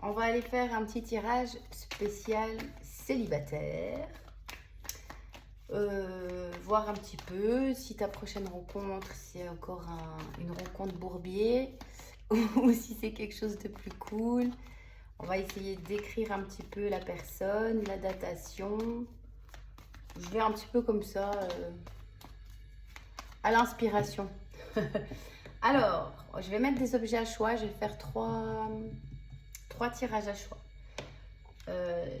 on va aller faire un petit tirage spécial célibataire. Voir un petit peu si ta prochaine rencontre, c'est encore une rencontre bourbier ou si c'est quelque chose de plus cool. On va essayer d'écrire un petit peu la personne, la datation. Je vais un petit peu comme ça, à l'inspiration. Alors, je vais mettre des objets à choix. Je vais faire trois tirages à choix.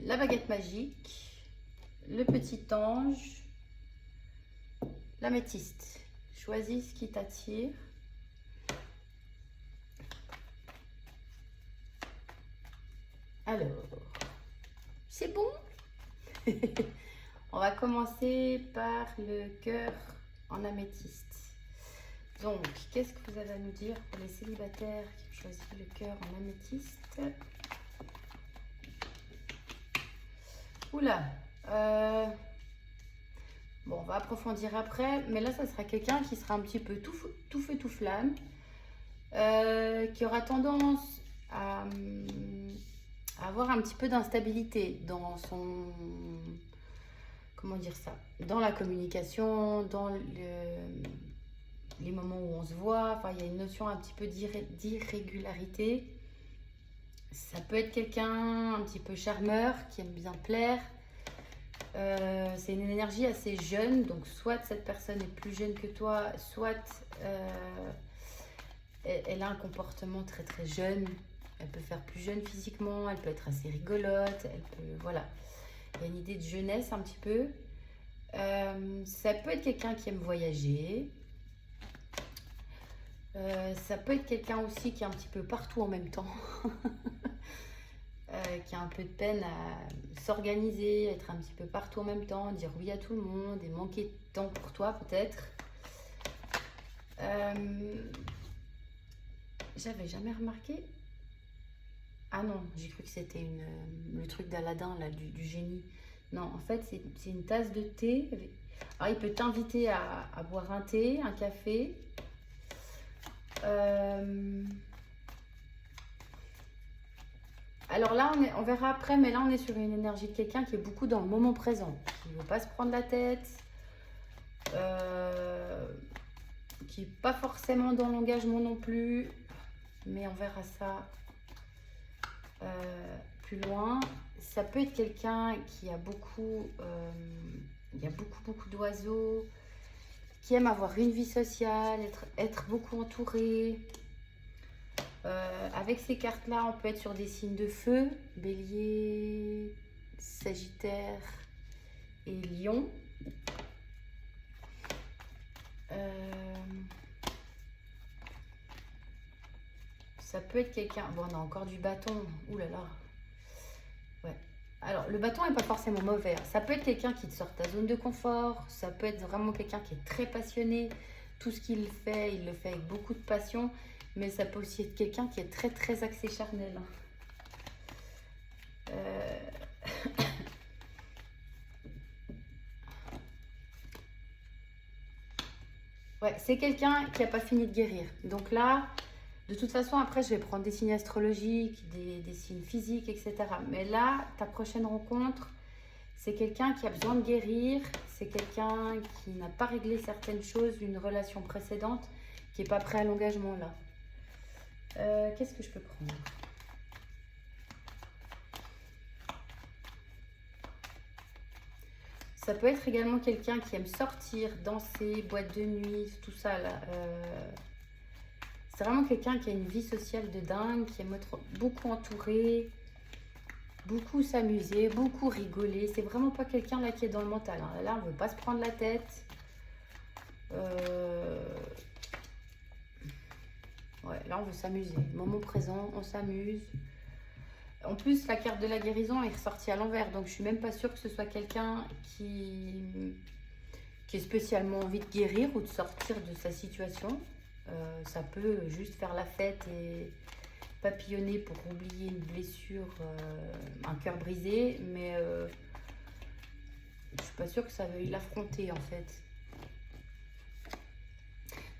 La baguette magique, le petit ange, l'améthyste. Choisis ce qui t'attire. Alors, c'est bon. On va commencer par le cœur en améthyste. Donc, qu'est-ce que vous avez à nous dire pour les célibataires qui ont choisi le cœur en améthyste? Oula, bon, on va approfondir après, mais là, ça sera quelqu'un qui sera un petit peu tout feu, tout flamme, qui aura tendance à avoir un petit peu d'instabilité dans son... Comment dire ça? Dans la communication, dans les moments où on se voit. Enfin, il y a une notion un petit peu d'irrégularité. Ça peut être quelqu'un un petit peu charmeur, qui aime bien plaire. C'est une énergie assez jeune, donc soit cette personne est plus jeune que toi, soit elle a un comportement très très jeune. Elle peut faire plus jeune physiquement, elle peut être assez rigolote, elle peut, voilà. Il y a une idée de jeunesse un petit peu. Ça peut être quelqu'un qui aime voyager. Ça peut être quelqu'un aussi qui est un petit peu partout en même temps. Qui a un peu de peine à s'organiser, être un petit peu partout en même temps, dire oui à tout le monde et manquer de temps pour toi peut-être. J'avais jamais remarqué. Ah non, j'ai cru que c'était le truc d'Aladin, là, du génie. Non, en fait, c'est une tasse de thé. Alors, il peut t'inviter à boire un thé, un café. Alors là, on verra après, mais là, on est sur une énergie de quelqu'un qui est beaucoup dans le moment présent, qui ne veut pas se prendre la tête, qui n'est pas forcément dans l'engagement non plus, mais on verra ça plus loin. Ça peut être quelqu'un qui a beaucoup, il y a beaucoup d'oiseaux, qui aime avoir une vie sociale, être beaucoup entouré. Avec ces cartes-là, on peut être sur des signes de feu, Bélier, Sagittaire et Lion. Ça peut être quelqu'un... Bon, on a encore du bâton. Ouh là là. Ouais. Alors, le bâton n'est pas forcément mauvais. Ça peut être quelqu'un qui te sort de ta zone de confort. Ça peut être vraiment quelqu'un qui est très passionné. Tout ce qu'il fait, il le fait avec beaucoup de passion. Mais ça peut aussi être quelqu'un qui est très très axé charnel. Ouais, c'est quelqu'un qui n'a pas fini de guérir. Donc là, de toute façon, après, je vais prendre des signes astrologiques, des signes physiques, etc. Mais là, ta prochaine rencontre, c'est quelqu'un qui a besoin de guérir. C'est quelqu'un qui n'a pas réglé certaines choses d'une relation précédente, qui n'est pas prêt à l'engagement là. Qu'est-ce que je peux prendre? Ça peut être également quelqu'un qui aime sortir, danser, boîte de nuit, tout ça là. C'est vraiment quelqu'un qui a une vie sociale de dingue, qui aime être beaucoup entouré, beaucoup s'amuser, beaucoup rigoler. C'est vraiment pas quelqu'un là qui est dans le mental. Hein. Là, on veut pas se prendre la tête. Ouais, là, on veut s'amuser. Moment présent, on s'amuse. En plus, la carte de la guérison est ressortie à l'envers. Donc, je suis même pas sûre que ce soit quelqu'un qui ait spécialement envie de guérir ou de sortir de sa situation. Ça peut juste faire la fête et papillonner pour oublier une blessure, un cœur brisé. Mais je suis pas sûre que ça veuille l'affronter en fait.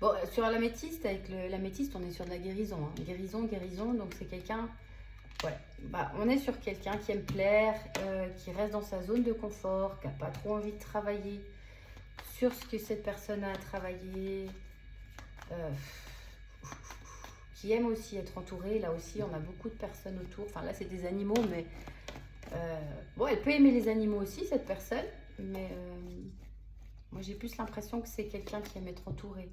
Bon, sur l'améthyste, avec l'améthyste, on est sur de la guérison. Hein. Guérison, donc c'est quelqu'un Ouais, bah, on est sur quelqu'un qui aime plaire, qui reste dans sa zone de confort, qui n'a pas trop envie de travailler sur ce que cette personne a à travailler, euh, qui aime aussi être entourée. Là aussi, on a beaucoup de personnes autour. Enfin, là, c'est des animaux, mais bon, elle peut aimer les animaux aussi, cette personne, mais moi, j'ai plus l'impression que c'est quelqu'un qui aime être entouré.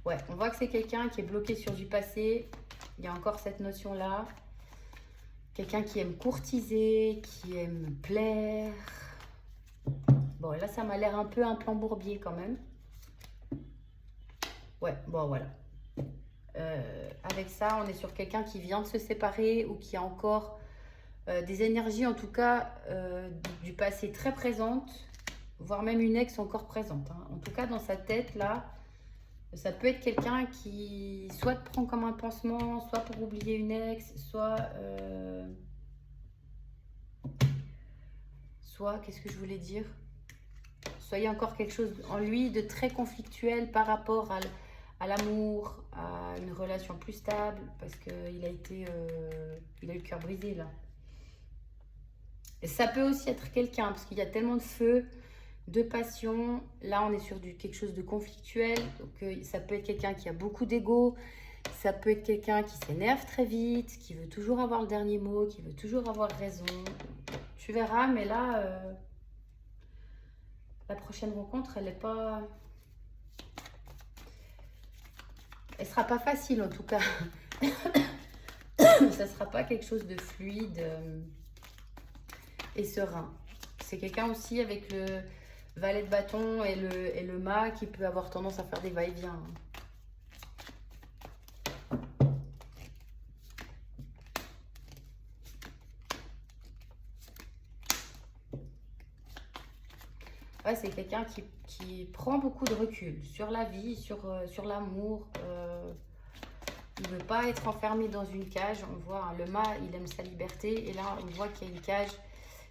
Ouais, on voit que c'est quelqu'un qui est bloqué sur du passé. Il y a encore cette notion-là. Quelqu'un qui aime courtiser, qui aime plaire. Bon, là, ça m'a l'air un peu un plan bourbier quand même. Ouais, bon, voilà. Avec ça, on est sur quelqu'un qui vient de se séparer ou qui a encore des énergies, en tout cas, du passé très présentes, voire même une ex encore présente. Hein. En tout cas, dans sa tête, là, ça peut être quelqu'un qui soit te prend comme un pansement, soit pour oublier une ex, soit qu'est-ce que je voulais dire? Soit il y a encore quelque chose en lui de très conflictuel par rapport à l'amour, à une relation plus stable, parce qu'il a été, il a eu le cœur brisé là. Et ça peut aussi être quelqu'un, parce qu'il y a tellement de feu, de passion. Là, on est sur quelque chose de conflictuel. Donc, ça peut être quelqu'un qui a beaucoup d'ego. Ça peut être quelqu'un qui s'énerve très vite, qui veut toujours avoir le dernier mot, qui veut toujours avoir raison. Tu verras, mais là, la prochaine rencontre, elle est pas... Elle sera pas facile, en tout cas. Ça sera pas quelque chose de fluide et serein. C'est quelqu'un aussi avec le valet de bâton et le mât qui peut avoir tendance à faire des va-et-vient. Ouais, c'est quelqu'un qui prend beaucoup de recul sur la vie, sur l'amour. Il ne veut pas être enfermé dans une cage. On voit, hein, le mât, il aime sa liberté. Et là, on voit qu'il y a une cage.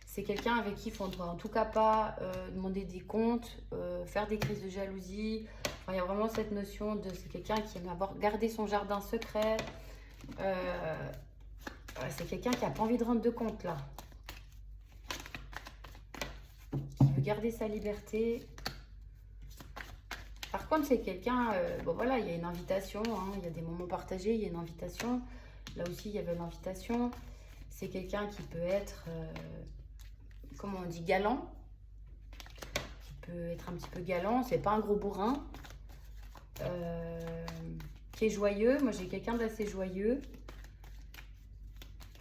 C'est quelqu'un avec qui il ne faudra en tout cas pas demander des comptes, faire des crises de jalousie. Enfin, il y a vraiment cette notion de... C'est quelqu'un qui aime avoir gardé son jardin secret. C'est quelqu'un qui n'a pas envie de rendre de compte, là. Qui veut garder sa liberté. Par contre, c'est quelqu'un... bon, voilà, il y a une invitation. Hein, il y a des moments partagés, il y a une invitation. Là aussi, il y avait l'invitation. C'est quelqu'un qui peut être... comment on dit, galant, qui peut être un petit peu galant, c'est pas un gros bourrin, qui est joyeux. Moi j'ai quelqu'un d'assez joyeux,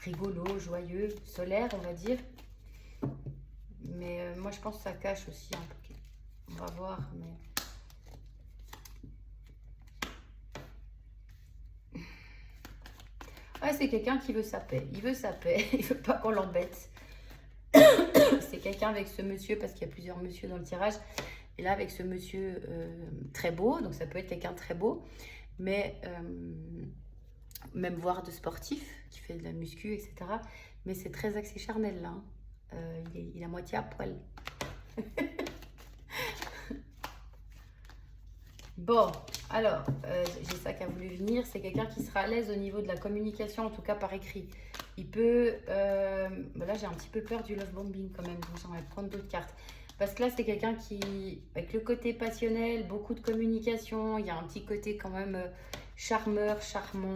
rigolo, joyeux, solaire on va dire, mais moi je pense que ça cache aussi un peu, on va voir, mais... Ouais, c'est quelqu'un qui veut sa paix, il veut pas qu'on l'embête. C'est quelqu'un avec ce monsieur, parce qu'il y a plusieurs messieurs dans le tirage, et là avec ce monsieur très beau, donc ça peut être quelqu'un de très beau, mais même voire de sportif, qui fait de la muscu, etc. Mais c'est très axé charnel là, hein. Il est à moitié à poil. Bon, alors, j'ai ça qui a voulu venir, c'est quelqu'un qui sera à l'aise au niveau de la communication, en tout cas par écrit. Il peut... ben là, j'ai un petit peu peur du love bombing quand même, donc j'aimerais prendre d'autres cartes. Parce que là, c'est quelqu'un qui, avec le côté passionnel, beaucoup de communication, il y a un petit côté quand même charmeur, charmant.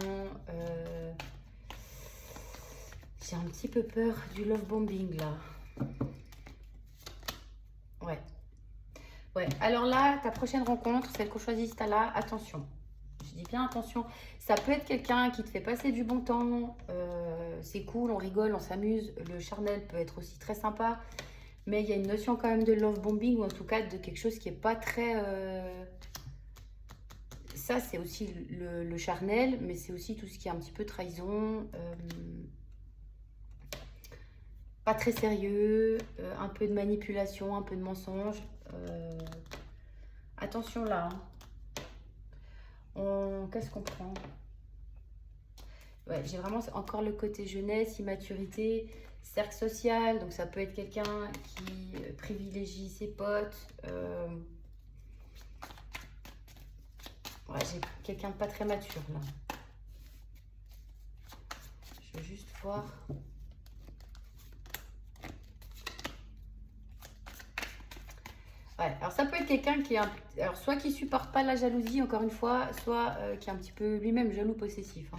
J'ai un petit peu peur du love bombing là. Ouais. Ouais, alors là, ta prochaine rencontre, celle qu'on choisit, là, attention. Je dis bien attention. Ça peut être quelqu'un qui te fait passer du bon temps. C'est cool, on rigole, on s'amuse. Le charnel peut être aussi très sympa. Mais il y a une notion quand même de love bombing, ou en tout cas de quelque chose qui n'est pas très... Ça, c'est aussi le charnel, mais c'est aussi tout ce qui est un petit peu trahison. Pas très sérieux, un peu de manipulation, un peu de mensonge. Attention là. Qu'est-ce qu'on prend? Ouais, j'ai vraiment encore le côté jeunesse, immaturité, cercle social. Donc ça peut être quelqu'un qui privilégie ses potes. Ouais, Ouais, j'ai quelqu'un de pas très mature là. Je veux juste voir. Ouais, alors ça peut être quelqu'un qui est alors soit qui supporte pas la jalousie, encore une fois, soit qui est un petit peu lui-même jaloux possessif. Hein.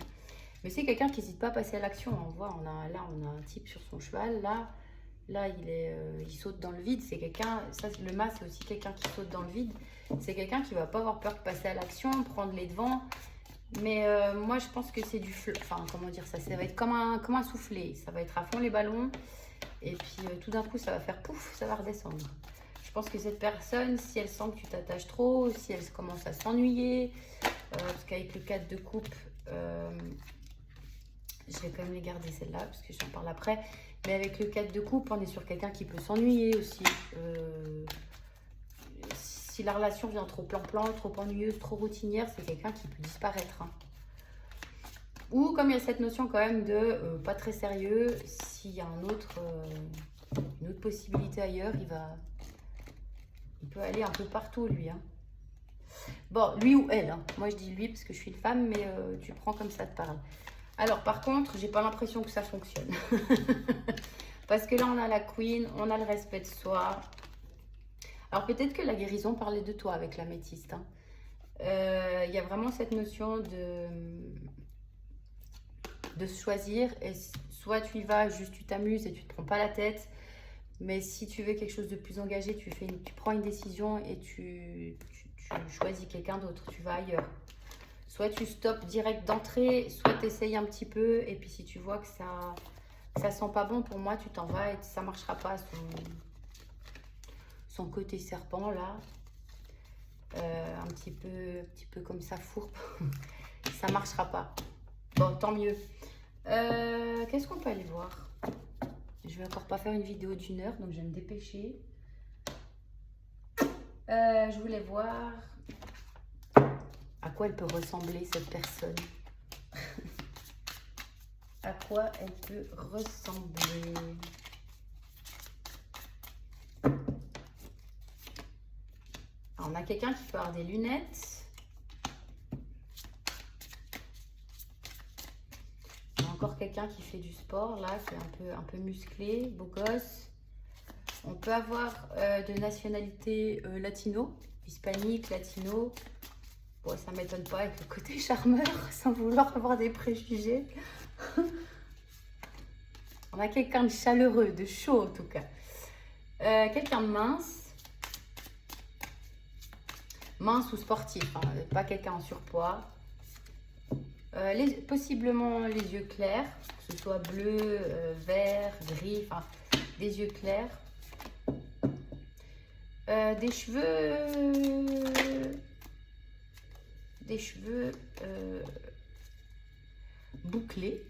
Mais c'est quelqu'un qui n'hésite pas à passer à l'action. On voit, là, on a un type sur son cheval. Là, il saute dans le vide. C'est quelqu'un, ça, le mât, c'est aussi quelqu'un qui saute dans le vide. C'est quelqu'un qui va pas avoir peur de passer à l'action, prendre les devants. Mais moi, je pense que c'est enfin, comment dire ça, ça va être comme un soufflet. Ça va être à fond les ballons. Et puis, tout d'un coup, ça va faire pouf, ça va redescendre. Je pense que cette personne, si elle sent que tu t'attaches trop, si elle commence à s'ennuyer, parce qu'avec le 4 de coupe, je vais quand même les garder celle-là, parce que j'en parle après. Mais avec le 4 de coupe, on est sur quelqu'un qui peut s'ennuyer aussi. Si la relation vient trop plan-plan, trop ennuyeuse, trop routinière, c'est quelqu'un qui peut disparaître. Hein. Ou comme il y a cette notion quand même de pas très sérieux, s'il y a une autre possibilité ailleurs, il peut aller un peu partout, lui. Hein. Bon, lui ou elle. Hein. Moi, je dis lui parce que je suis une femme, mais tu prends comme ça te parle. Alors, par contre, j'ai pas l'impression que ça fonctionne. Parce que là, on a la queen, on a le respect de soi. Alors, peut-être que la guérison parlait de toi avec la métiste. Hein. Il y a vraiment cette notion de se choisir. Et soit tu y vas, juste tu t'amuses et tu te prends pas la tête. Mais si tu veux quelque chose de plus engagé, tu prends une décision et tu choisis quelqu'un d'autre, tu vas ailleurs. Soit tu stoppes direct d'entrée, soit tu essayes un petit peu et puis si tu vois que ça sent pas bon, pour moi, tu t'en vas et ça marchera pas. Son côté serpent là, un petit peu comme ça fourbe, ça marchera pas. Bon, tant mieux. Qu'est-ce qu'on peut aller voir ? Je vais encore pas faire une vidéo d'1 heure, donc je vais me dépêcher. Je voulais voir à quoi elle peut ressembler cette personne. À quoi elle peut ressembler. Alors, on a quelqu'un qui peut avoir des lunettes. On a encore quelqu'un qui fait du sport, là, qui est un peu musclé, beau gosse. On peut avoir de nationalité latino, hispanique, latino. Bon, ça ne m'étonne pas avec le côté charmeur, sans vouloir avoir des préjugés. On a quelqu'un de chaleureux, de chaud en tout cas. Quelqu'un de mince. Mince ou sportif, hein, pas quelqu'un en surpoids. Possiblement les yeux clairs, que ce soit bleu, vert, gris, enfin des yeux clairs. Des cheveux bouclés.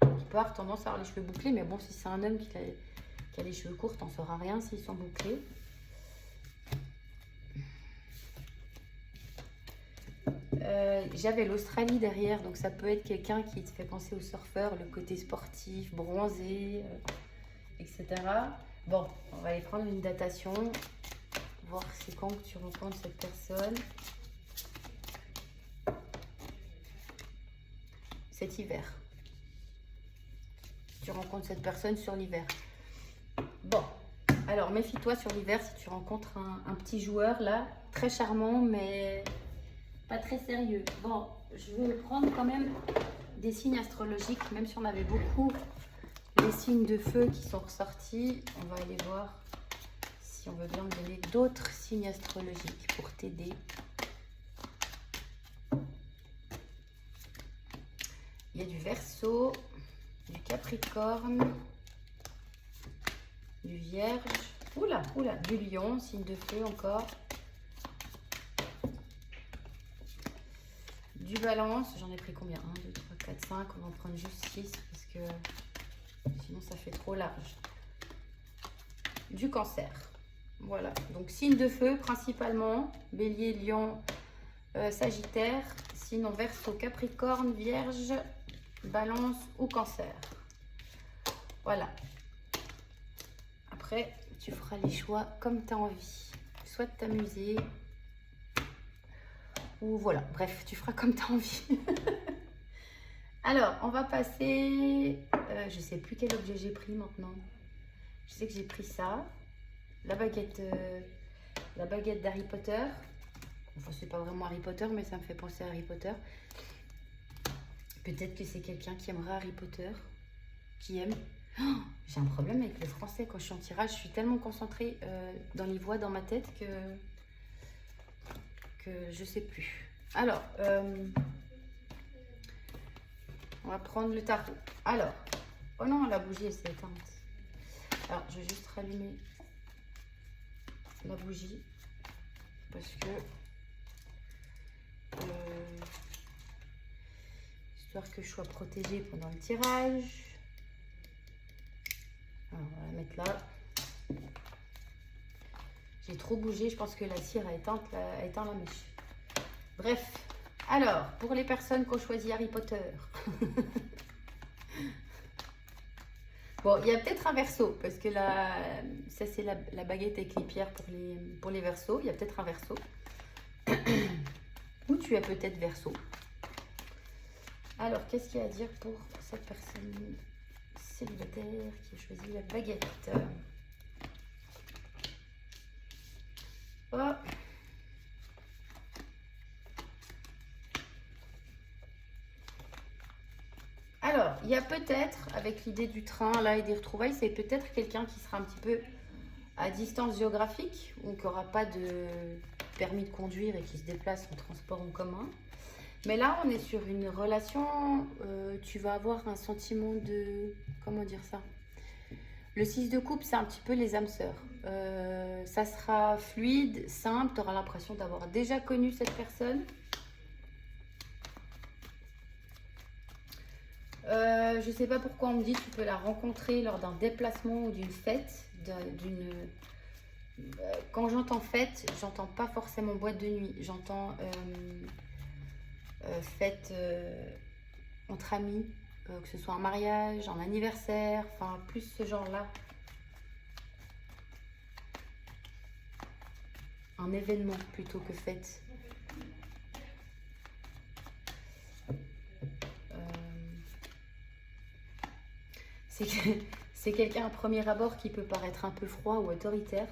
Qui peut avoir tendance à avoir les cheveux bouclés, mais bon, si c'est un homme qui a les cheveux courts, t'en sauras rien s'ils sont bouclés. J'avais l'Australie derrière, donc ça peut être quelqu'un qui te fait penser au surfeur, le côté sportif, bronzé, etc. Bon, on va aller prendre une datation, voir c'est quand que tu rencontres cette personne. Cet hiver. Tu rencontres cette personne sur l'hiver. Bon, alors méfie-toi sur l'hiver si tu rencontres un petit joueur là, très charmant, mais pas très sérieux. Bon, je vais prendre quand même des signes astrologiques, même si on avait beaucoup les signes de feu qui sont ressortis. On va aller voir si on veut bien me donner d'autres signes astrologiques pour t'aider. Il y a du Verseau, du Capricorne, du Vierge, oula, du Lion, signe de feu encore. Du Balance, j'en ai pris combien? 1, 2, 3, 4, 5, on va en prendre juste 6 parce que sinon ça fait trop large. Du Cancer, voilà, donc signe de feu principalement, Bélier, Lion, Sagittaire, sinon Verseau, Capricorne, Vierge, Balance ou Cancer. Voilà. Après, tu feras les choix comme tu as envie. Soit de t'amuser ou voilà, bref, tu feras comme tu as envie. Alors, on va passer, je sais plus quel objet j'ai pris maintenant. Je sais que j'ai pris ça, la baguette d'Harry Potter. Enfin, c'est pas vraiment Harry Potter, mais ça me fait penser à Harry Potter. Peut-être que c'est quelqu'un qui aimera Harry Potter, qui aime. Oh, j'ai un problème avec le français quand je suis en tirage. Je suis tellement concentrée dans les voix dans ma tête que je sais plus. Alors, on va prendre le tarot. Alors, oh non, la bougie, elle s'est éteinte. Alors, je vais juste rallumer la bougie parce que histoire que je sois protégée pendant le tirage. Alors, on va la mettre là. J'ai trop bougé, je pense que la cire a éteint la mèche. Bref, alors, pour les personnes qui ont choisi Harry Potter. Bon, il y a peut-être un verso, parce que là, ça c'est la baguette avec les pierres pour les versos. Il y a peut-être un verso. Ou tu as peut-être verso. Alors, qu'est-ce qu'il y a à dire pour cette personne célibataire qui a choisi la baguette? Oh. Alors, il y a peut-être, avec l'idée du train là et des retrouvailles, c'est peut-être quelqu'un qui sera un petit peu à distance géographique ou qui n'aura pas de permis de conduire et qui se déplace en transport en commun. Mais là, on est sur une relation, tu vas avoir un sentiment de... Comment dire ça? Le 6 de coupe, c'est un petit peu les âmes sœurs. Ça sera fluide, simple, tu auras l'impression d'avoir déjà connu cette personne. Je sais pas pourquoi on me dit que tu peux la rencontrer lors d'un déplacement ou d'une fête. Quand j'entends fête, j'entends pas forcément boîte de nuit. J'entends fête entre amis, que ce soit un mariage, un anniversaire, enfin plus ce genre-là. Un événement plutôt que fête. C'est quelqu'un à premier abord qui peut paraître un peu froid ou autoritaire.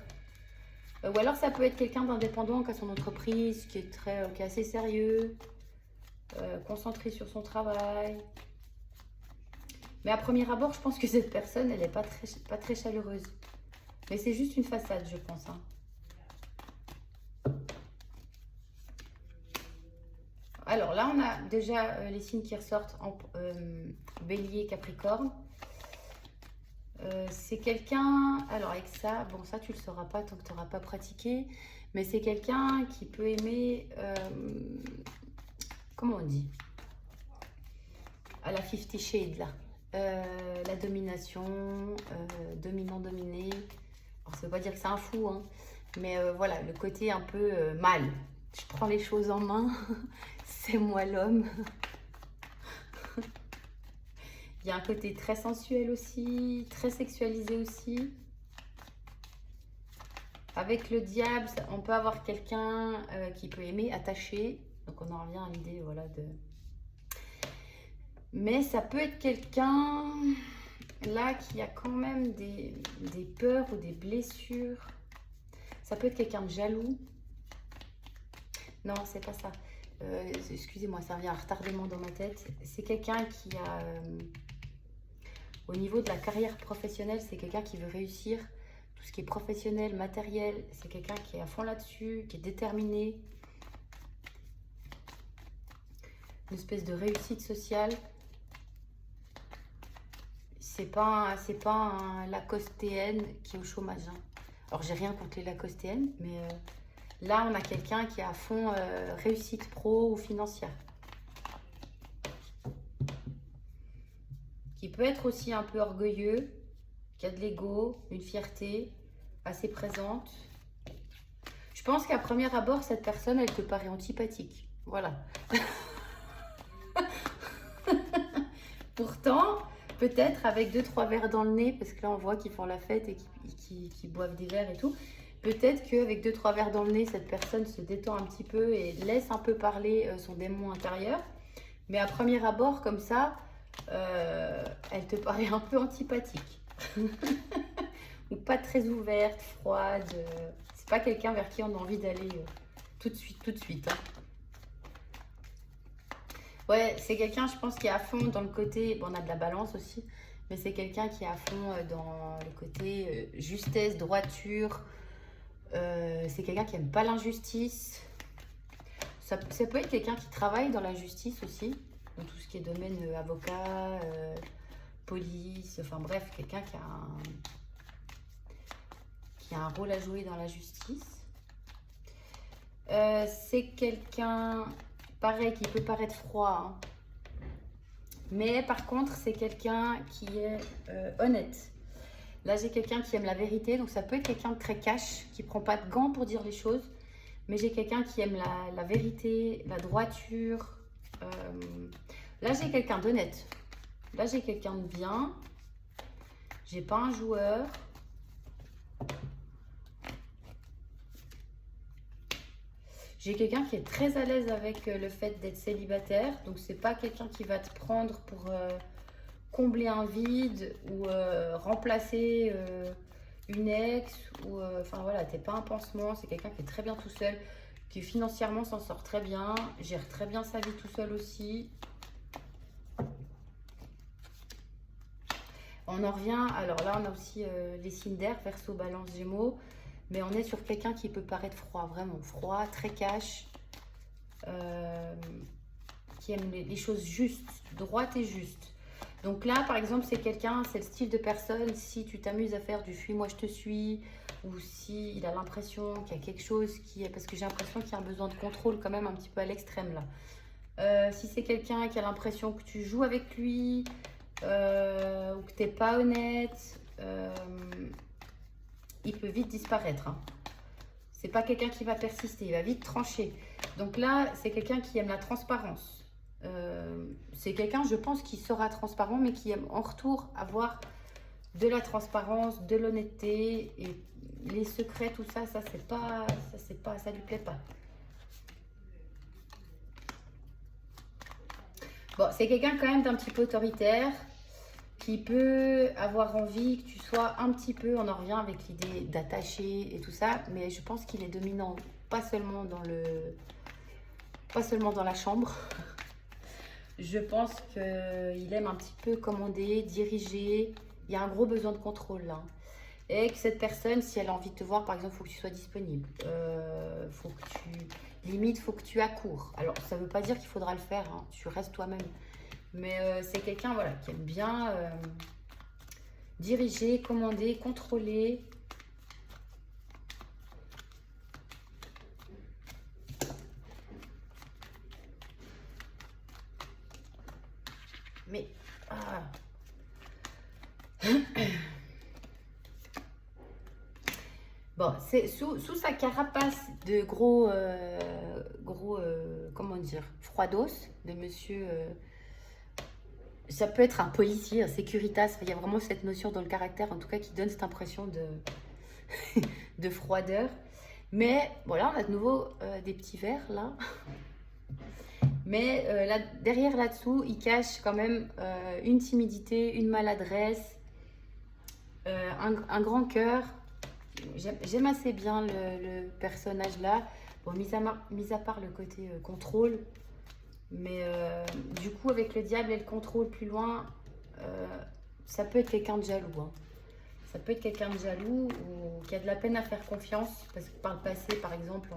Ou alors ça peut être quelqu'un d'indépendant qui a son entreprise, qui est assez sérieux, concentré sur son travail. Mais à premier abord, je pense que cette personne, elle n'est pas très chaleureuse. Mais c'est juste une façade, je pense. Hein. Alors là, on a déjà les signes qui ressortent en Bélier, Capricorne. C'est quelqu'un, alors avec ça, bon ça tu le sauras pas tant que tu n'auras pas pratiqué, mais c'est quelqu'un qui peut aimer, comment on dit, à la 50 Shades là, la domination, dominant-dominé. Alors ça veut pas dire que c'est un fou, hein, mais voilà, le côté un peu mal. Je prends les choses en main, c'est moi l'homme. Il y a un côté très sensuel aussi, très sexualisé aussi. Avec le diable, on peut avoir quelqu'un qui peut aimer attacher. Donc on en revient à l'idée, voilà, de... Mais ça peut être quelqu'un, là, qui a quand même des peurs ou des blessures. Ça peut être quelqu'un de jaloux. Non, c'est pas ça. Excusez-moi, ça revient à retardement dans ma tête. C'est quelqu'un qui a... au niveau de la carrière professionnelle, c'est quelqu'un qui veut réussir. Tout ce qui est professionnel, matériel, c'est quelqu'un qui est à fond là-dessus, qui est déterminé. Une espèce de réussite sociale. C'est pas un Lacostéenne qui est au chômage. Hein. Alors, j'ai rien contre les Lacostéennes, mais là, on a quelqu'un qui est à fond réussite pro ou financière. Qui peut être aussi un peu orgueilleux, qui a de l'ego, une fierté assez présente. Je pense qu'à premier abord, cette personne, elle te paraît antipathique. Voilà. Pourtant, peut-être avec 2-3 verres dans le nez, parce que là, on voit qu'ils font la fête et qu'ils boivent des verres et tout. Peut-être qu'avec deux, trois verres dans le nez, cette personne se détend un petit peu et laisse un peu parler son démon intérieur. Mais à premier abord, comme ça, elle te paraît un peu antipathique. Ou pas très ouverte, froide. C'est pas quelqu'un vers qui on a envie d'aller tout de suite, tout de suite. Hein. Ouais, c'est quelqu'un, je pense, qui est à fond dans le côté... Bon, on a de la balance aussi, mais c'est quelqu'un qui est à fond dans le côté justesse, droiture. C'est quelqu'un qui aime pas l'injustice. Ça peut être quelqu'un qui travaille dans la justice aussi, dans tout ce qui est domaine avocat, police, enfin bref, quelqu'un qui a un rôle à jouer dans la justice. C'est quelqu'un, pareil, qui peut paraître froid, hein. Mais par contre, c'est quelqu'un qui est honnête. Là, j'ai quelqu'un qui aime la vérité, donc ça peut être quelqu'un de très cash, qui prend pas de gants pour dire les choses. Mais j'ai quelqu'un qui aime la vérité, la droiture. Là, j'ai quelqu'un d'honnête. Là, j'ai quelqu'un de bien. J'ai pas un joueur. J'ai quelqu'un qui est très à l'aise avec le fait d'être célibataire. Donc, c'est pas quelqu'un qui va te prendre pour combler un vide ou remplacer une ex. Ou enfin voilà, t'es pas un pansement. C'est quelqu'un qui est très bien tout seul, qui financièrement s'en sort très bien, gère très bien sa vie tout seul aussi. On en revient, alors là on a aussi les signes d'air, Verseau, Balance, Gémeaux, mais on est sur quelqu'un qui peut paraître froid, vraiment froid, très cash, qui aime les choses justes, droites et justes. Donc là par exemple c'est quelqu'un, c'est le style de personne, si tu t'amuses à faire du fuis-moi je te suis, ou si il a l'impression qu'il y a quelque chose qui est, parce que j'ai l'impression qu'il y a un besoin de contrôle quand même un petit peu à l'extrême là. Si c'est quelqu'un qui a l'impression que tu joues avec lui, ou que t'es pas honnête, il peut vite disparaître. Hein. C'est pas quelqu'un qui va persister, il va vite trancher. Donc là, c'est quelqu'un qui aime la transparence. C'est quelqu'un, je pense, qui sera transparent, mais qui aime en retour avoir de la transparence, de l'honnêteté et les secrets, tout ça, ça lui plaît pas. Bon, c'est quelqu'un quand même d'un petit peu autoritaire, qui peut avoir envie que tu sois un petit peu, on en revient avec l'idée d'attacher et tout ça, mais je pense qu'il est dominant, pas seulement dans la chambre. Je pense qu'il aime un petit peu commander, diriger. Il y a un gros besoin de contrôle là. Et que cette personne, si elle a envie de te voir, par exemple, il faut que tu sois disponible. Faut que tu accours. Alors, ça ne veut pas dire qu'il faudra le faire. Hein. Tu restes toi-même. Mais c'est quelqu'un voilà, qui aime bien diriger, commander, contrôler. Mais... Ah. Bon, c'est sous sa carapace de gros, comment dire, froidos, de monsieur... ça peut être un policier, un sécuritas. Il y a vraiment cette notion dans le caractère, en tout cas, qui donne cette impression de froideur. Mais bon, là, on a de nouveau des petits verres, là. Mais là, derrière, là-dessous, il cache quand même une timidité, une maladresse, un grand cœur. J'aime assez bien le personnage là. Bon, mis à part le côté contrôle. Mais du coup, avec le diable et le contrôle plus loin, ça peut être quelqu'un de jaloux. Hein. Ça peut être quelqu'un de jaloux ou qui a de la peine à faire confiance. Parce que par le passé, par exemple,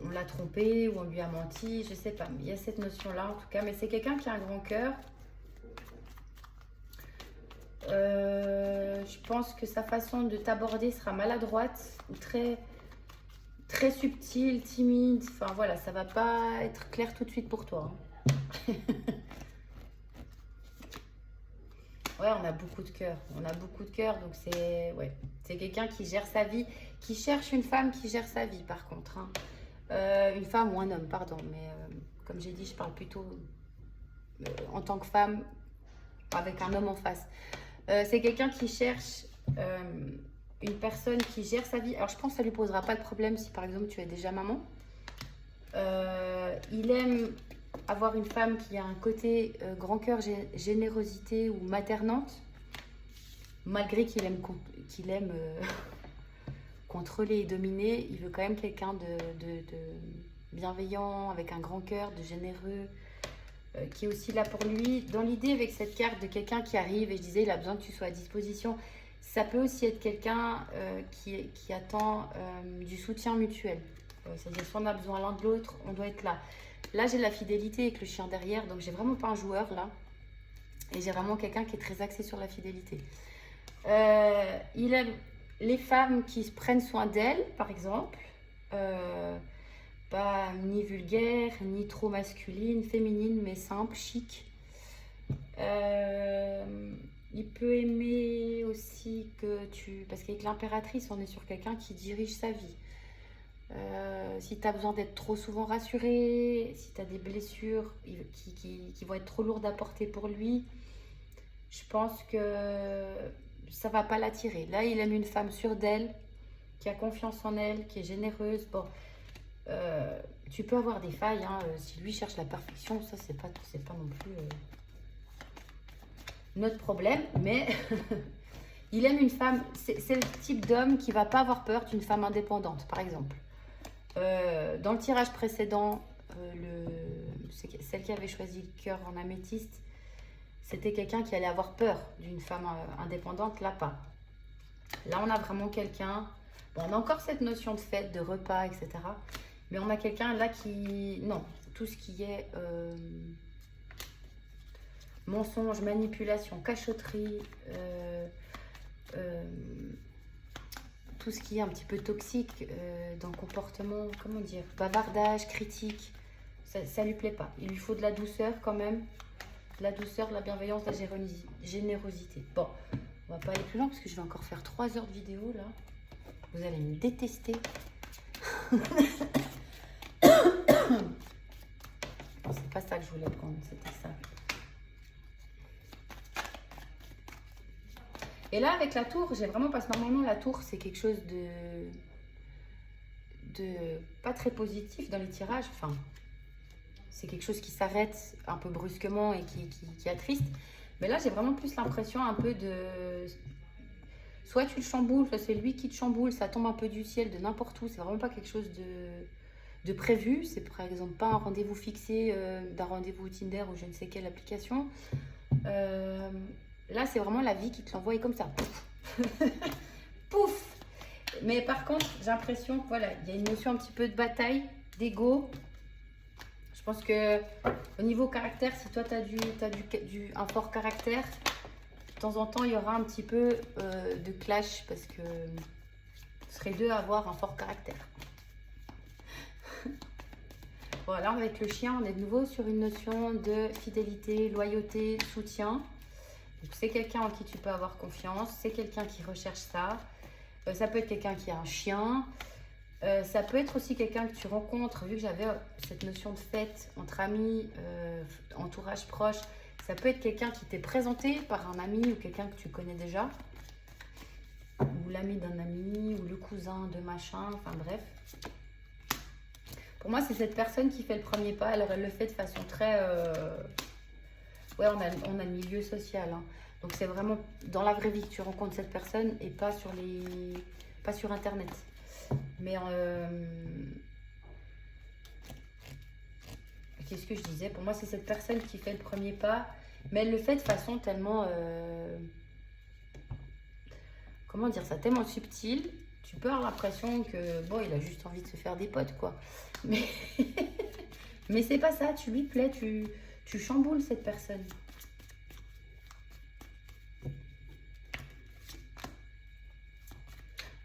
on l'a trompé ou on lui a menti. Je sais pas, mais il y a cette notion-là en tout cas. Mais c'est quelqu'un qui a un grand cœur. Je pense que sa façon de t'aborder sera maladroite ou très subtile, timide. Enfin voilà, ça va pas être clair tout de suite pour toi. Hein. Ouais, on a beaucoup de cœur. On a beaucoup de cœur, donc c'est quelqu'un qui gère sa vie, qui cherche une femme qui gère sa vie par contre. Hein. Une femme ou un homme, pardon. Mais comme j'ai dit, je parle plutôt en tant que femme avec un homme en face. C'est quelqu'un qui cherche une personne qui gère sa vie. Alors, je pense que ça ne lui posera pas de problème si, par exemple, tu es déjà maman. Il aime avoir une femme qui a un côté grand cœur, générosité ou maternante. Malgré qu'il aime, contrôler et dominer, il veut quand même quelqu'un de bienveillant, avec un grand cœur, de généreux, qui est aussi là pour lui. Dans l'idée, avec cette carte de quelqu'un qui arrive, et je disais, il a besoin que tu sois à disposition, ça peut aussi être quelqu'un qui attend du soutien mutuel. C'est-à-dire, si on a besoin l'un de l'autre, on doit être là. Là, j'ai de la fidélité avec le chien derrière, donc j'ai vraiment pas un joueur là. Et j'ai vraiment quelqu'un qui est très axé sur la fidélité. Il aime les femmes qui prennent soin d'elles, par exemple. Pas ni vulgaire, ni trop masculine, féminine, mais simple, chic. Il peut aimer aussi que tu... Parce qu'avec l'impératrice, on est sur quelqu'un qui dirige sa vie. Si tu as besoin d'être trop souvent rassuré, si tu as des blessures qui vont être trop lourdes à porter pour lui, je pense que ça va pas l'attirer. Là, il aime une femme sûre d'elle, qui a confiance en elle, qui est généreuse. Bon, tu peux avoir des failles, hein. Si lui cherche la perfection, ça c'est pas non plus notre problème, mais il aime une femme, c'est le type d'homme qui va pas avoir peur d'une femme indépendante, par exemple. Dans le tirage précédent, celle qui avait choisi le cœur en améthyste, c'était quelqu'un qui allait avoir peur d'une femme indépendante, là pas. Là on a vraiment quelqu'un, bon, on a encore cette notion de fête, de repas, etc. Mais on a quelqu'un là qui, non, tout ce qui est mensonge, manipulation, cachotterie, tout ce qui est un petit peu toxique dans le comportement, comment dire, bavardage, critique, ça lui plaît pas. Il lui faut de la douceur quand même, de la douceur, de la bienveillance, de la générosité. Bon, on va pas aller plus loin parce que je vais encore faire 3 heures de vidéo là. Vous allez me détester. Bon, c'est pas ça que je voulais prendre, c'était ça. Et là, avec la tour, j'ai vraiment... Parce que normalement, la tour, c'est quelque chose de pas très positif dans les tirages. Enfin, c'est quelque chose qui s'arrête un peu brusquement et qui attriste. Mais là, j'ai vraiment plus l'impression un peu de... Soit tu le chamboules, soit c'est lui qui te chamboule. Ça tombe un peu du ciel, de n'importe où. C'est vraiment pas quelque chose de prévu. C'est par exemple pas un rendez-vous fixé d'un rendez-vous Tinder ou je ne sais quelle application. Là, c'est vraiment la vie qui te l'envoie comme ça. Pouf. Mais par contre, j'ai l'impression que voilà, il y a une notion un petit peu de bataille, d'ego. Je pense que au niveau caractère, si toi, tu as un fort caractère, de temps en temps, il y aura un petit peu de clash parce que ce serait deux à avoir un fort caractère. Voilà, avec le chien, on est de nouveau sur une notion de fidélité, loyauté, soutien. C'est quelqu'un en qui tu peux avoir confiance, c'est quelqu'un qui recherche ça. Ça peut être quelqu'un qui a un chien. Ça peut être aussi quelqu'un que tu rencontres, vu que j'avais cette notion de fête entre amis, entourage proche. Ça peut être quelqu'un qui t'est présenté par un ami ou quelqu'un que tu connais déjà. Ou l'ami d'un ami, ou le cousin de machin, enfin bref. Pour moi, c'est cette personne qui fait le premier pas. Alors, elle le fait de façon très... Ouais, on a le milieu social. Hein. Donc, c'est vraiment dans la vraie vie que tu rencontres cette personne et pas sur Internet. Mais qu'est-ce que je disais? Pour moi, c'est cette personne qui fait le premier pas. Mais elle le fait de façon tellement... comment dire ça? Tellement subtile. Tu peux avoir l'impression que, bon, il a juste envie de se faire des potes, quoi. Mais, mais c'est pas ça. Tu lui plais, tu chamboules cette personne.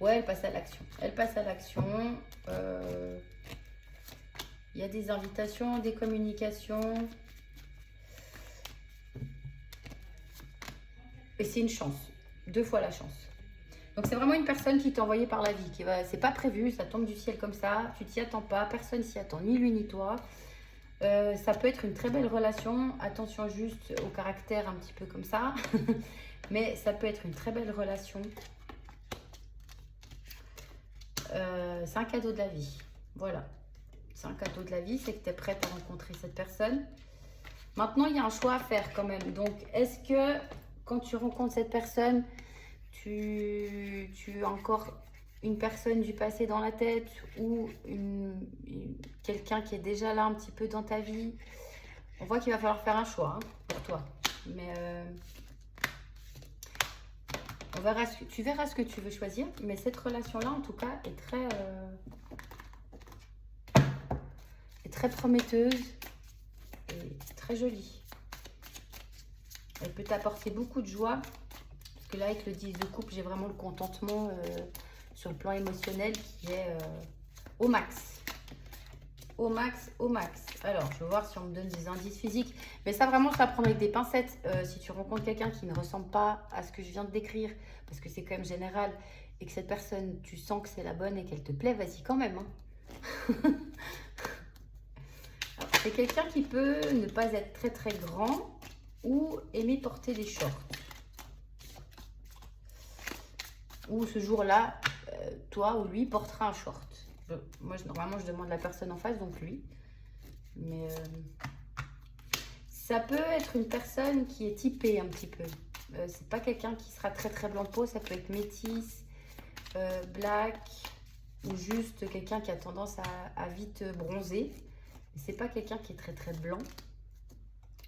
Ouais, elle passe à l'action. Elle passe à l'action. Il y a des invitations, des communications. Et c'est une chance. 2 fois la chance. Donc, c'est vraiment une personne qui t'est envoyée par la vie. C'est pas prévu, ça tombe du ciel comme ça. Tu t'y attends pas, personne s'y attend, ni lui ni toi. Ça peut être une très belle relation. Attention juste au caractère un petit peu comme ça. Mais ça peut être une très belle relation. C'est un cadeau de la vie. Voilà. C'est un cadeau de la vie, c'est que tu es prête à rencontrer cette personne. Maintenant, il y a un choix à faire quand même. Donc, est-ce que quand tu rencontres cette personne, tu as encore une personne du passé dans la tête ou quelqu'un qui est déjà là un petit peu dans ta vie? On voit qu'il va falloir faire un choix hein, pour toi. Mais tu verras ce que tu veux choisir. Mais cette relation-là, en tout cas, est très prometteuse et très jolie. Elle peut t'apporter beaucoup de joie. Parce que là, avec le 10 de coupe, j'ai vraiment le contentement sur le plan émotionnel qui est au max. Au max, au max. Alors, je vais voir si on me donne des indices physiques. Mais ça, vraiment, ça va prendre avec des pincettes. Si tu rencontres quelqu'un qui ne ressemble pas à ce que je viens de décrire, parce que c'est quand même général, et que cette personne, tu sens que c'est la bonne et qu'elle te plaît, vas-y quand même. Hein. C'est quelqu'un qui peut ne pas être très très grand ou aimer porter des shorts. Ou ce jour-là, toi ou lui portera un short. Moi, normalement, je demande la personne en face, donc lui. Mais ça peut être une personne qui est typée un petit peu. C'est pas quelqu'un qui sera très très blanc de peau. Ça peut être métisse, black ou juste quelqu'un qui a tendance à vite bronzer. Mais c'est pas quelqu'un qui est très très blanc.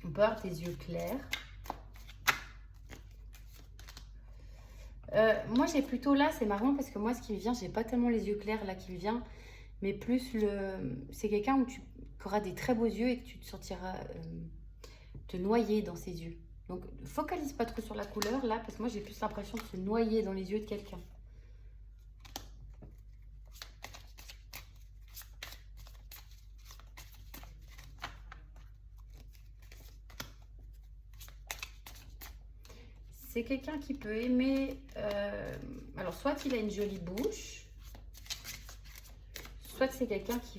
On peut avoir des yeux clairs. Moi j'ai plutôt là, c'est marrant parce que moi ce qui me vient, j'ai pas tellement les yeux clairs là qui me vient, mais plus c'est quelqu'un où qui aura des très beaux yeux et que tu te sentiras te noyer dans ses yeux. Donc focalise pas trop sur la couleur là parce que moi j'ai plus l'impression de se noyer dans les yeux de quelqu'un. C'est quelqu'un qui peut aimer, alors soit il a une jolie bouche, soit c'est quelqu'un qui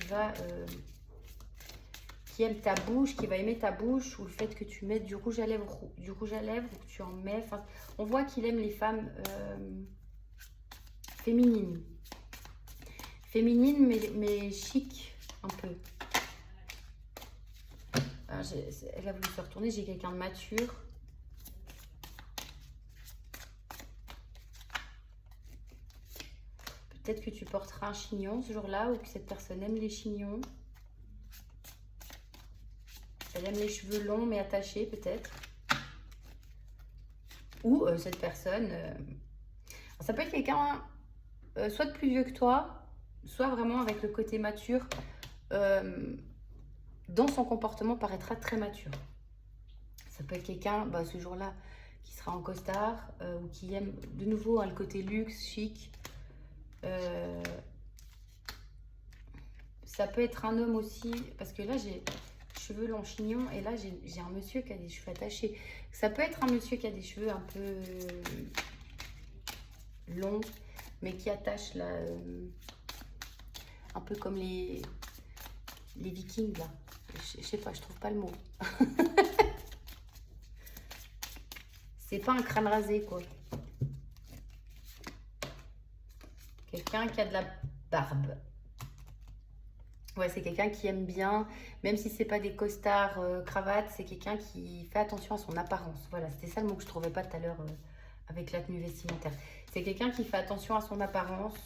aime ta bouche, qui va aimer ta bouche, ou le fait que tu mettes du rouge à lèvres, ou que tu en mets. Enfin, on voit qu'il aime les femmes féminines. Féminines, mais chic, un peu. Alors, elle a voulu se retourner, j'ai quelqu'un de mature. Peut-être que tu porteras un chignon ce jour-là, ou que cette personne aime les chignons. Elle aime les cheveux longs mais attachés peut-être. Ou cette personne... ça peut être quelqu'un soit de plus vieux que toi, soit vraiment avec le côté mature. Dans son comportement paraîtra très mature. Ça peut être quelqu'un, ce jour-là, qui sera en costard ou qui aime de nouveau hein, le côté luxe, chic. Ça peut être un homme aussi, parce que là j'ai cheveux longs chignons et là j'ai un monsieur qui a des cheveux attachés. Ça peut être un monsieur qui a des cheveux un peu longs, mais qui attache là, un peu comme les vikings là. Je sais pas, je trouve pas le mot. C'est pas un crâne rasé quoi. Quelqu'un qui a de la barbe. Ouais, c'est quelqu'un qui aime bien, même si c'est pas des costards, cravates, c'est quelqu'un qui fait attention à son apparence. Voilà, c'était ça le mot que je trouvais pas tout à l'heure avec la tenue vestimentaire. C'est quelqu'un qui fait attention à son apparence.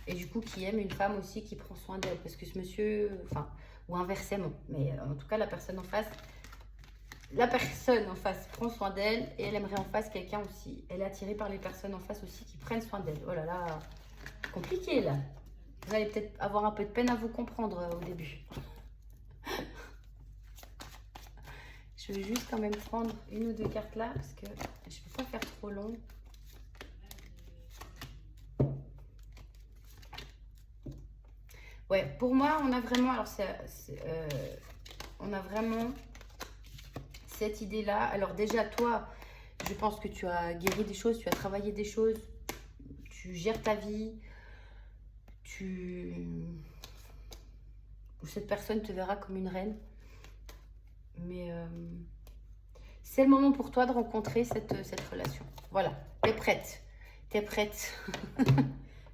Et du coup, qui aime une femme aussi qui prend soin d'elle. Parce que ce monsieur, enfin, ou inversement, mais en tout cas, la personne en face prend soin d'elle et elle aimerait en face quelqu'un aussi. Elle est attirée par les personnes en face aussi qui prennent soin d'elle. Oh là là, compliqué là. Vous allez peut-être avoir un peu de peine à vous comprendre au début. Je vais juste quand même prendre une ou deux cartes là parce que je ne peux pas faire trop long. Ouais, pour moi, on a vraiment, on a vraiment cette idée-là. Alors déjà, toi, je pense que tu as guéri des choses, tu as travaillé des choses, tu gères ta vie, cette personne te verra comme une reine. Mais c'est le moment pour toi de rencontrer cette relation. Voilà, t'es prête. T'es prête.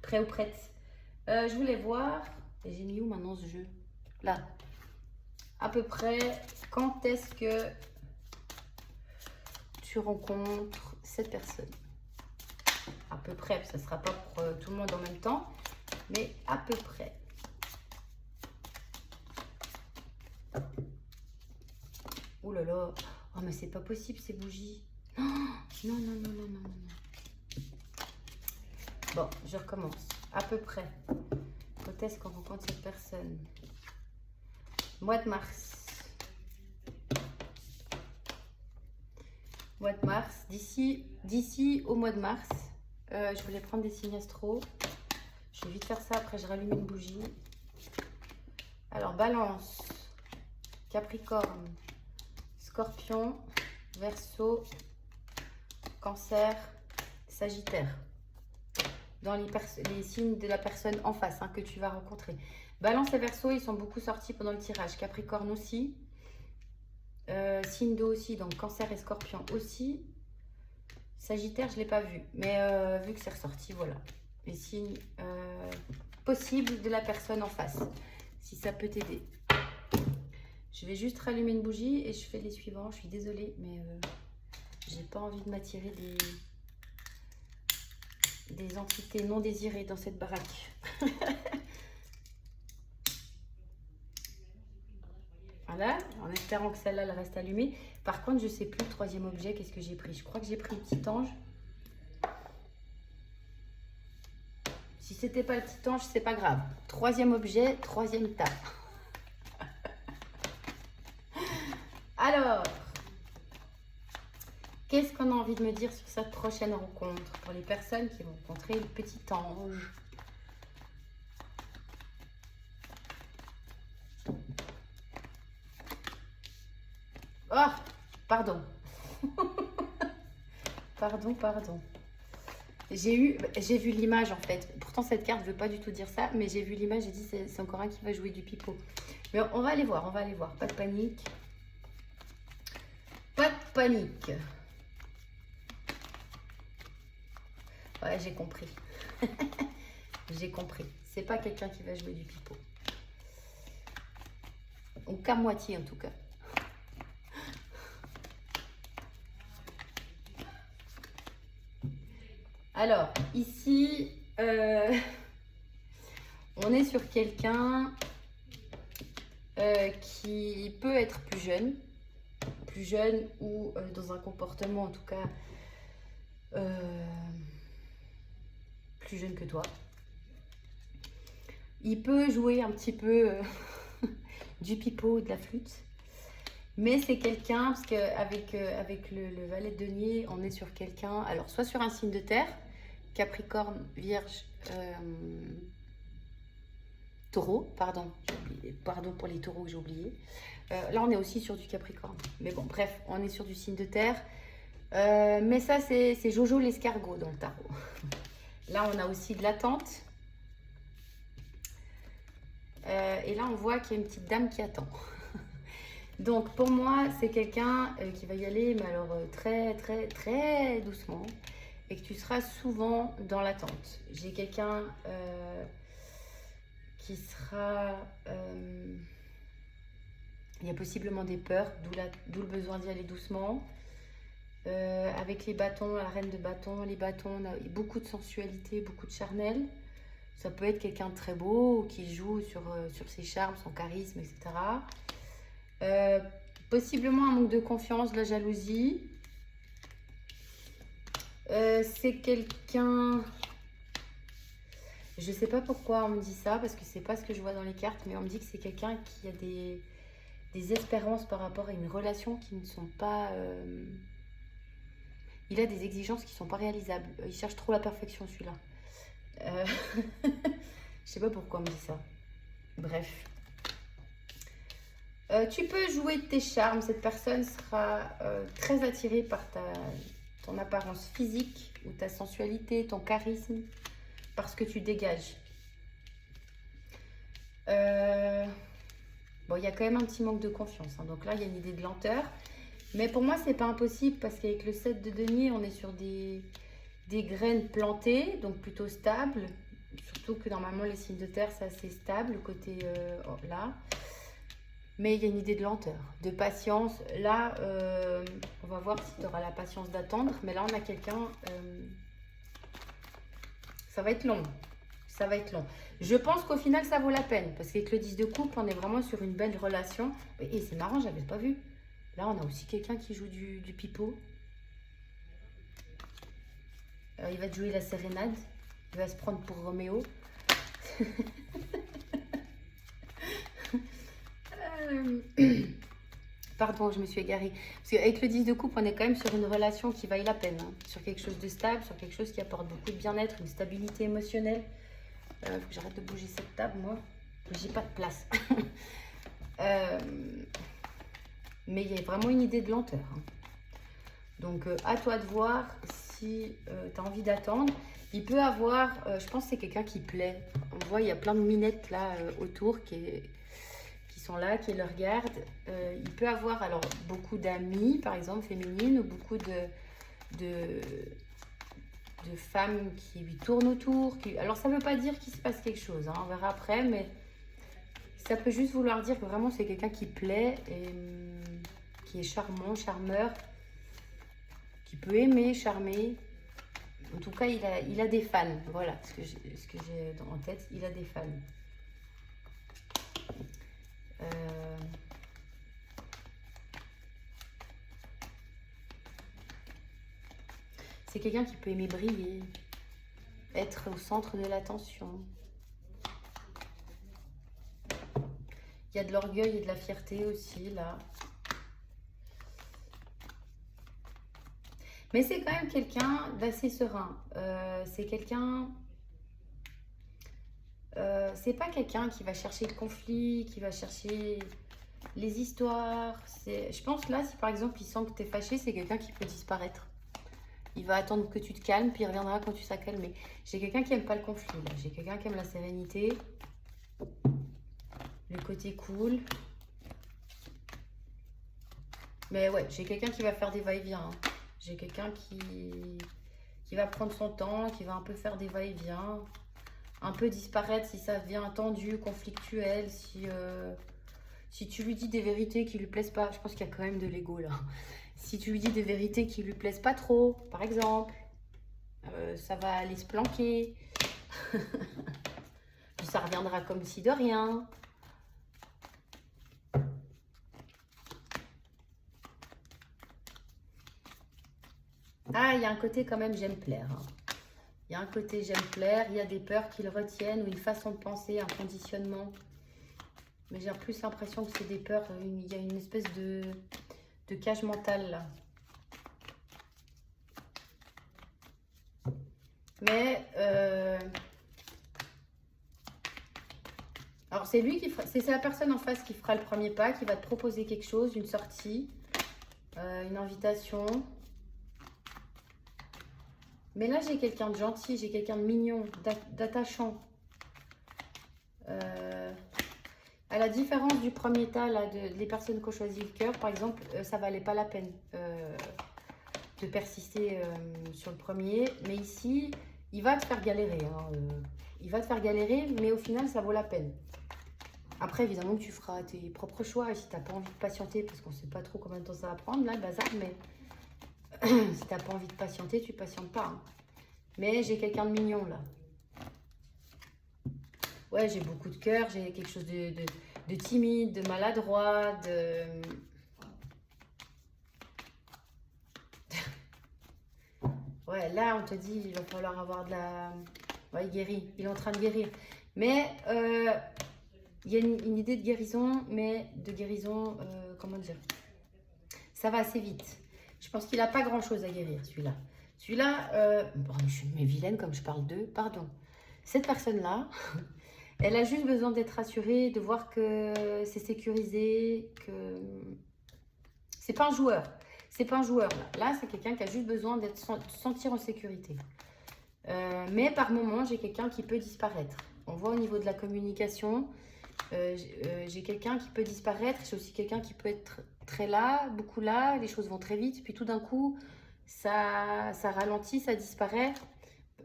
Prêt ou prête? Je voulais voir, et j'ai mis où maintenant ce jeu? Là. À peu près, quand est-ce que tu rencontres cette personne? À peu près, ça ne sera pas pour tout le monde en même temps, mais à peu près. Oh là là, oh mais c'est pas possible ces bougies. Oh, non, non, non, non, non, non. Bon, je recommence. À peu près. Quand est-ce qu'on rencontre cette personne? Mois de mars. Mois de mars. D'ici au mois de mars, je voulais prendre des signes astro. Je vais vite faire ça, après je rallume une bougie. Alors, Balance, Capricorne, Scorpion, Verseau, Cancer, Sagittaire. Dans les signes de la personne en face que tu vas rencontrer. Balance et Verseau, ils sont beaucoup sortis pendant le tirage. Capricorne aussi. Signe d'eau aussi, donc Cancer et Scorpion aussi. Sagittaire, je ne l'ai pas vu. Mais vu que c'est ressorti, voilà. Les signes possibles de la personne en face. Si ça peut t'aider. Je vais juste rallumer une bougie et je fais les suivants. Je suis désolée, mais j'ai pas envie de m'attirer des entités non désirées dans cette baraque. Voilà, en espérant que celle-là elle reste allumée. Par contre, je sais plus le troisième objet, qu'est-ce que j'ai pris? Je crois que j'ai pris le petit ange. Si c'était pas le petit ange, c'est pas grave. Troisième objet, troisième tas. Alors, qu'est-ce qu'on a envie de me dire sur cette prochaine rencontre pour les personnes qui vont rencontrer le petit ange? Oh, pardon. Pardon. J'ai vu l'image en fait. Pourtant cette carte ne veut pas du tout dire ça, mais j'ai vu l'image, j'ai dit c'est encore un qui va jouer du pipeau. Mais on va aller voir, Pas de panique. Pas de panique. Ouais, j'ai compris. J'ai compris. C'est pas quelqu'un qui va jouer du pipeau. Ou qu'à moitié en tout cas. Alors, ici, on est sur quelqu'un qui peut être plus jeune ou dans un comportement en tout cas plus jeune que toi. Il peut jouer un petit peu du pipeau, de la flûte. Mais c'est quelqu'un, parce qu'avec avec le valet de denier, on est sur quelqu'un, alors soit sur un signe de terre, Capricorne, Vierge, Taureau, pardon pour les taureaux que j'ai oublié. Là, on est aussi sur du Capricorne. Mais bon, bref, on est sur du signe de terre. Mais ça, c'est Jojo l'escargot dans le tarot. Là, on a aussi de l'attente. Et là, on voit qu'il y a une petite dame qui attend. Donc, pour moi, c'est quelqu'un qui va y aller, mais alors très, très, très doucement. Et que tu seras souvent dans l'attente. J'ai quelqu'un qui sera... il y a possiblement des peurs, d'où le besoin d'y aller doucement. Avec les bâtons, la reine de bâtons, les bâtons, on a beaucoup de sensualité, beaucoup de charnel. Ça peut être quelqu'un de très beau, qui joue sur ses charmes, son charisme, etc. Possiblement un manque de confiance, de la jalousie. C'est quelqu'un... Je ne sais pas pourquoi on me dit ça, parce que c'est pas ce que je vois dans les cartes, mais on me dit que c'est quelqu'un qui a des espérances par rapport à une relation qui ne sont pas... Il a des exigences qui ne sont pas réalisables. Il cherche trop la perfection, celui-là. Je sais pas pourquoi on me dit ça. Bref. Tu peux jouer de tes charmes. Cette personne sera très attirée par ton apparence physique ou ta sensualité, ton charisme, parce que tu dégages. Bon, il y a quand même un petit manque de confiance. Donc là, il y a une idée de lenteur. Mais pour moi, c'est pas impossible parce qu'avec le 7 de denier, on est sur des graines plantées, donc plutôt stables. Surtout que normalement, les signes de terre, c'est assez stable, côté là. Mais il y a une idée de lenteur, de patience. Là, on va voir si tu auras la patience d'attendre. Mais là, on a quelqu'un... ça va être long. Ça va être long. Je pense qu'au final, ça vaut la peine. Parce qu'avec le 10 de coupe, on est vraiment sur une belle relation. Et c'est marrant, j'avais pas vu. Là, on a aussi quelqu'un qui joue du pipeau. Il va te jouer la sérénade. Il va se prendre pour Roméo. Pardon, je me suis égarée. Parce qu'avec le 10 de coupe, on est quand même sur une relation qui vaille la peine. Hein. Sur quelque chose de stable, sur quelque chose qui apporte beaucoup de bien-être, une stabilité émotionnelle. Faut que j'arrête de bouger cette table, moi. J'ai pas de place. Mais il y a vraiment une idée de lenteur. Hein. Donc, à toi de voir si tu as envie d'attendre. Il peut avoir, je pense que c'est quelqu'un qui plaît. On voit, il y a plein de minettes là autour qui sont là, qui le regardent. Il peut avoir alors beaucoup d'amis, par exemple, féminines, ou beaucoup de femmes qui lui tournent autour. Alors, ça ne veut pas dire qu'il se passe quelque chose, hein, on verra après, mais ça peut juste vouloir dire que vraiment c'est quelqu'un qui plaît et qui est charmant, charmeur, qui peut aimer, charmer. En tout cas, il a des fans. Voilà ce que j'ai en tête. Il a des fans. C'est quelqu'un qui peut aimer briller, être au centre de l'attention. Il y a de l'orgueil et de la fierté aussi, là. Mais c'est quand même quelqu'un d'assez serein. C'est quelqu'un... c'est pas quelqu'un qui va chercher le conflit, qui va chercher les histoires. Je pense là, si par exemple il sent que tu es fâché, c'est quelqu'un qui peut disparaître. Il va attendre que tu te calmes, puis il reviendra quand tu seras calmé. J'ai quelqu'un qui aime pas le conflit, là. J'ai quelqu'un qui aime la sérénité, le côté cool. Mais ouais, j'ai quelqu'un qui va faire des va-et-vient. Hein. J'ai quelqu'un qui va prendre son temps, qui va un peu faire des va-et-vient. Un peu disparaître si ça devient tendu, conflictuel, si tu lui dis des vérités qui lui plaisent pas. Je pense qu'il y a quand même de l'ego là. Si tu lui dis des vérités qui lui plaisent pas trop, par exemple, ça va aller se planquer. Puis ça reviendra comme si de rien. Ah, il y a un côté quand même j'aime plaire. Hein. Il y a un côté j'aime plaire, il y a des peurs qui le retiennent, ou une façon de penser, un conditionnement. Mais j'ai plus l'impression que c'est des peurs, il y a une espèce de cage mentale là. Mais, alors c'est lui qui fera, c'est la personne en face qui fera le premier pas, qui va te proposer quelque chose, une sortie, une invitation. Mais là, j'ai quelqu'un de gentil, j'ai quelqu'un de mignon, d'attachant. À la différence du premier tas, là, des personnes qui ont choisi le cœur, par exemple, ça valait pas la peine de persister sur le premier. Mais ici, il va te faire galérer. Hein, il va te faire galérer, mais au final, ça vaut la peine. Après, évidemment, tu feras tes propres choix. Et si tu n'as pas envie de patienter, parce qu'on ne sait pas trop combien de temps ça va prendre, là, le bazar, mais... si tu n'as pas envie de patienter, tu ne patientes pas. Hein. Mais j'ai quelqu'un de mignon, là. Ouais, j'ai beaucoup de cœur. J'ai quelque chose de timide, de maladroit, de... Ouais, là, on te dit, il va falloir avoir de la... Ouais, il guérit. Il est en train de guérir. Mais il y a une idée de guérison, mais de guérison, comment dire? Ça va assez vite. Je pense qu'il n'a pas grand-chose à guérir, celui-là. Celui-là, bon, je suis mais vilaine comme je parle d'eux, pardon. Cette personne-là, elle a juste besoin d'être rassurée, de voir que c'est sécurisé, que c'est pas un joueur. C'est pas un joueur, là. Là, c'est quelqu'un qui a juste besoin de se sentir en sécurité. Mais par moment, j'ai quelqu'un qui peut disparaître. On voit au niveau de la communication, j'ai quelqu'un qui peut disparaître. J'ai aussi quelqu'un qui peut être très là, beaucoup là, les choses vont très vite, puis tout d'un coup, ça ralentit, ça disparaît.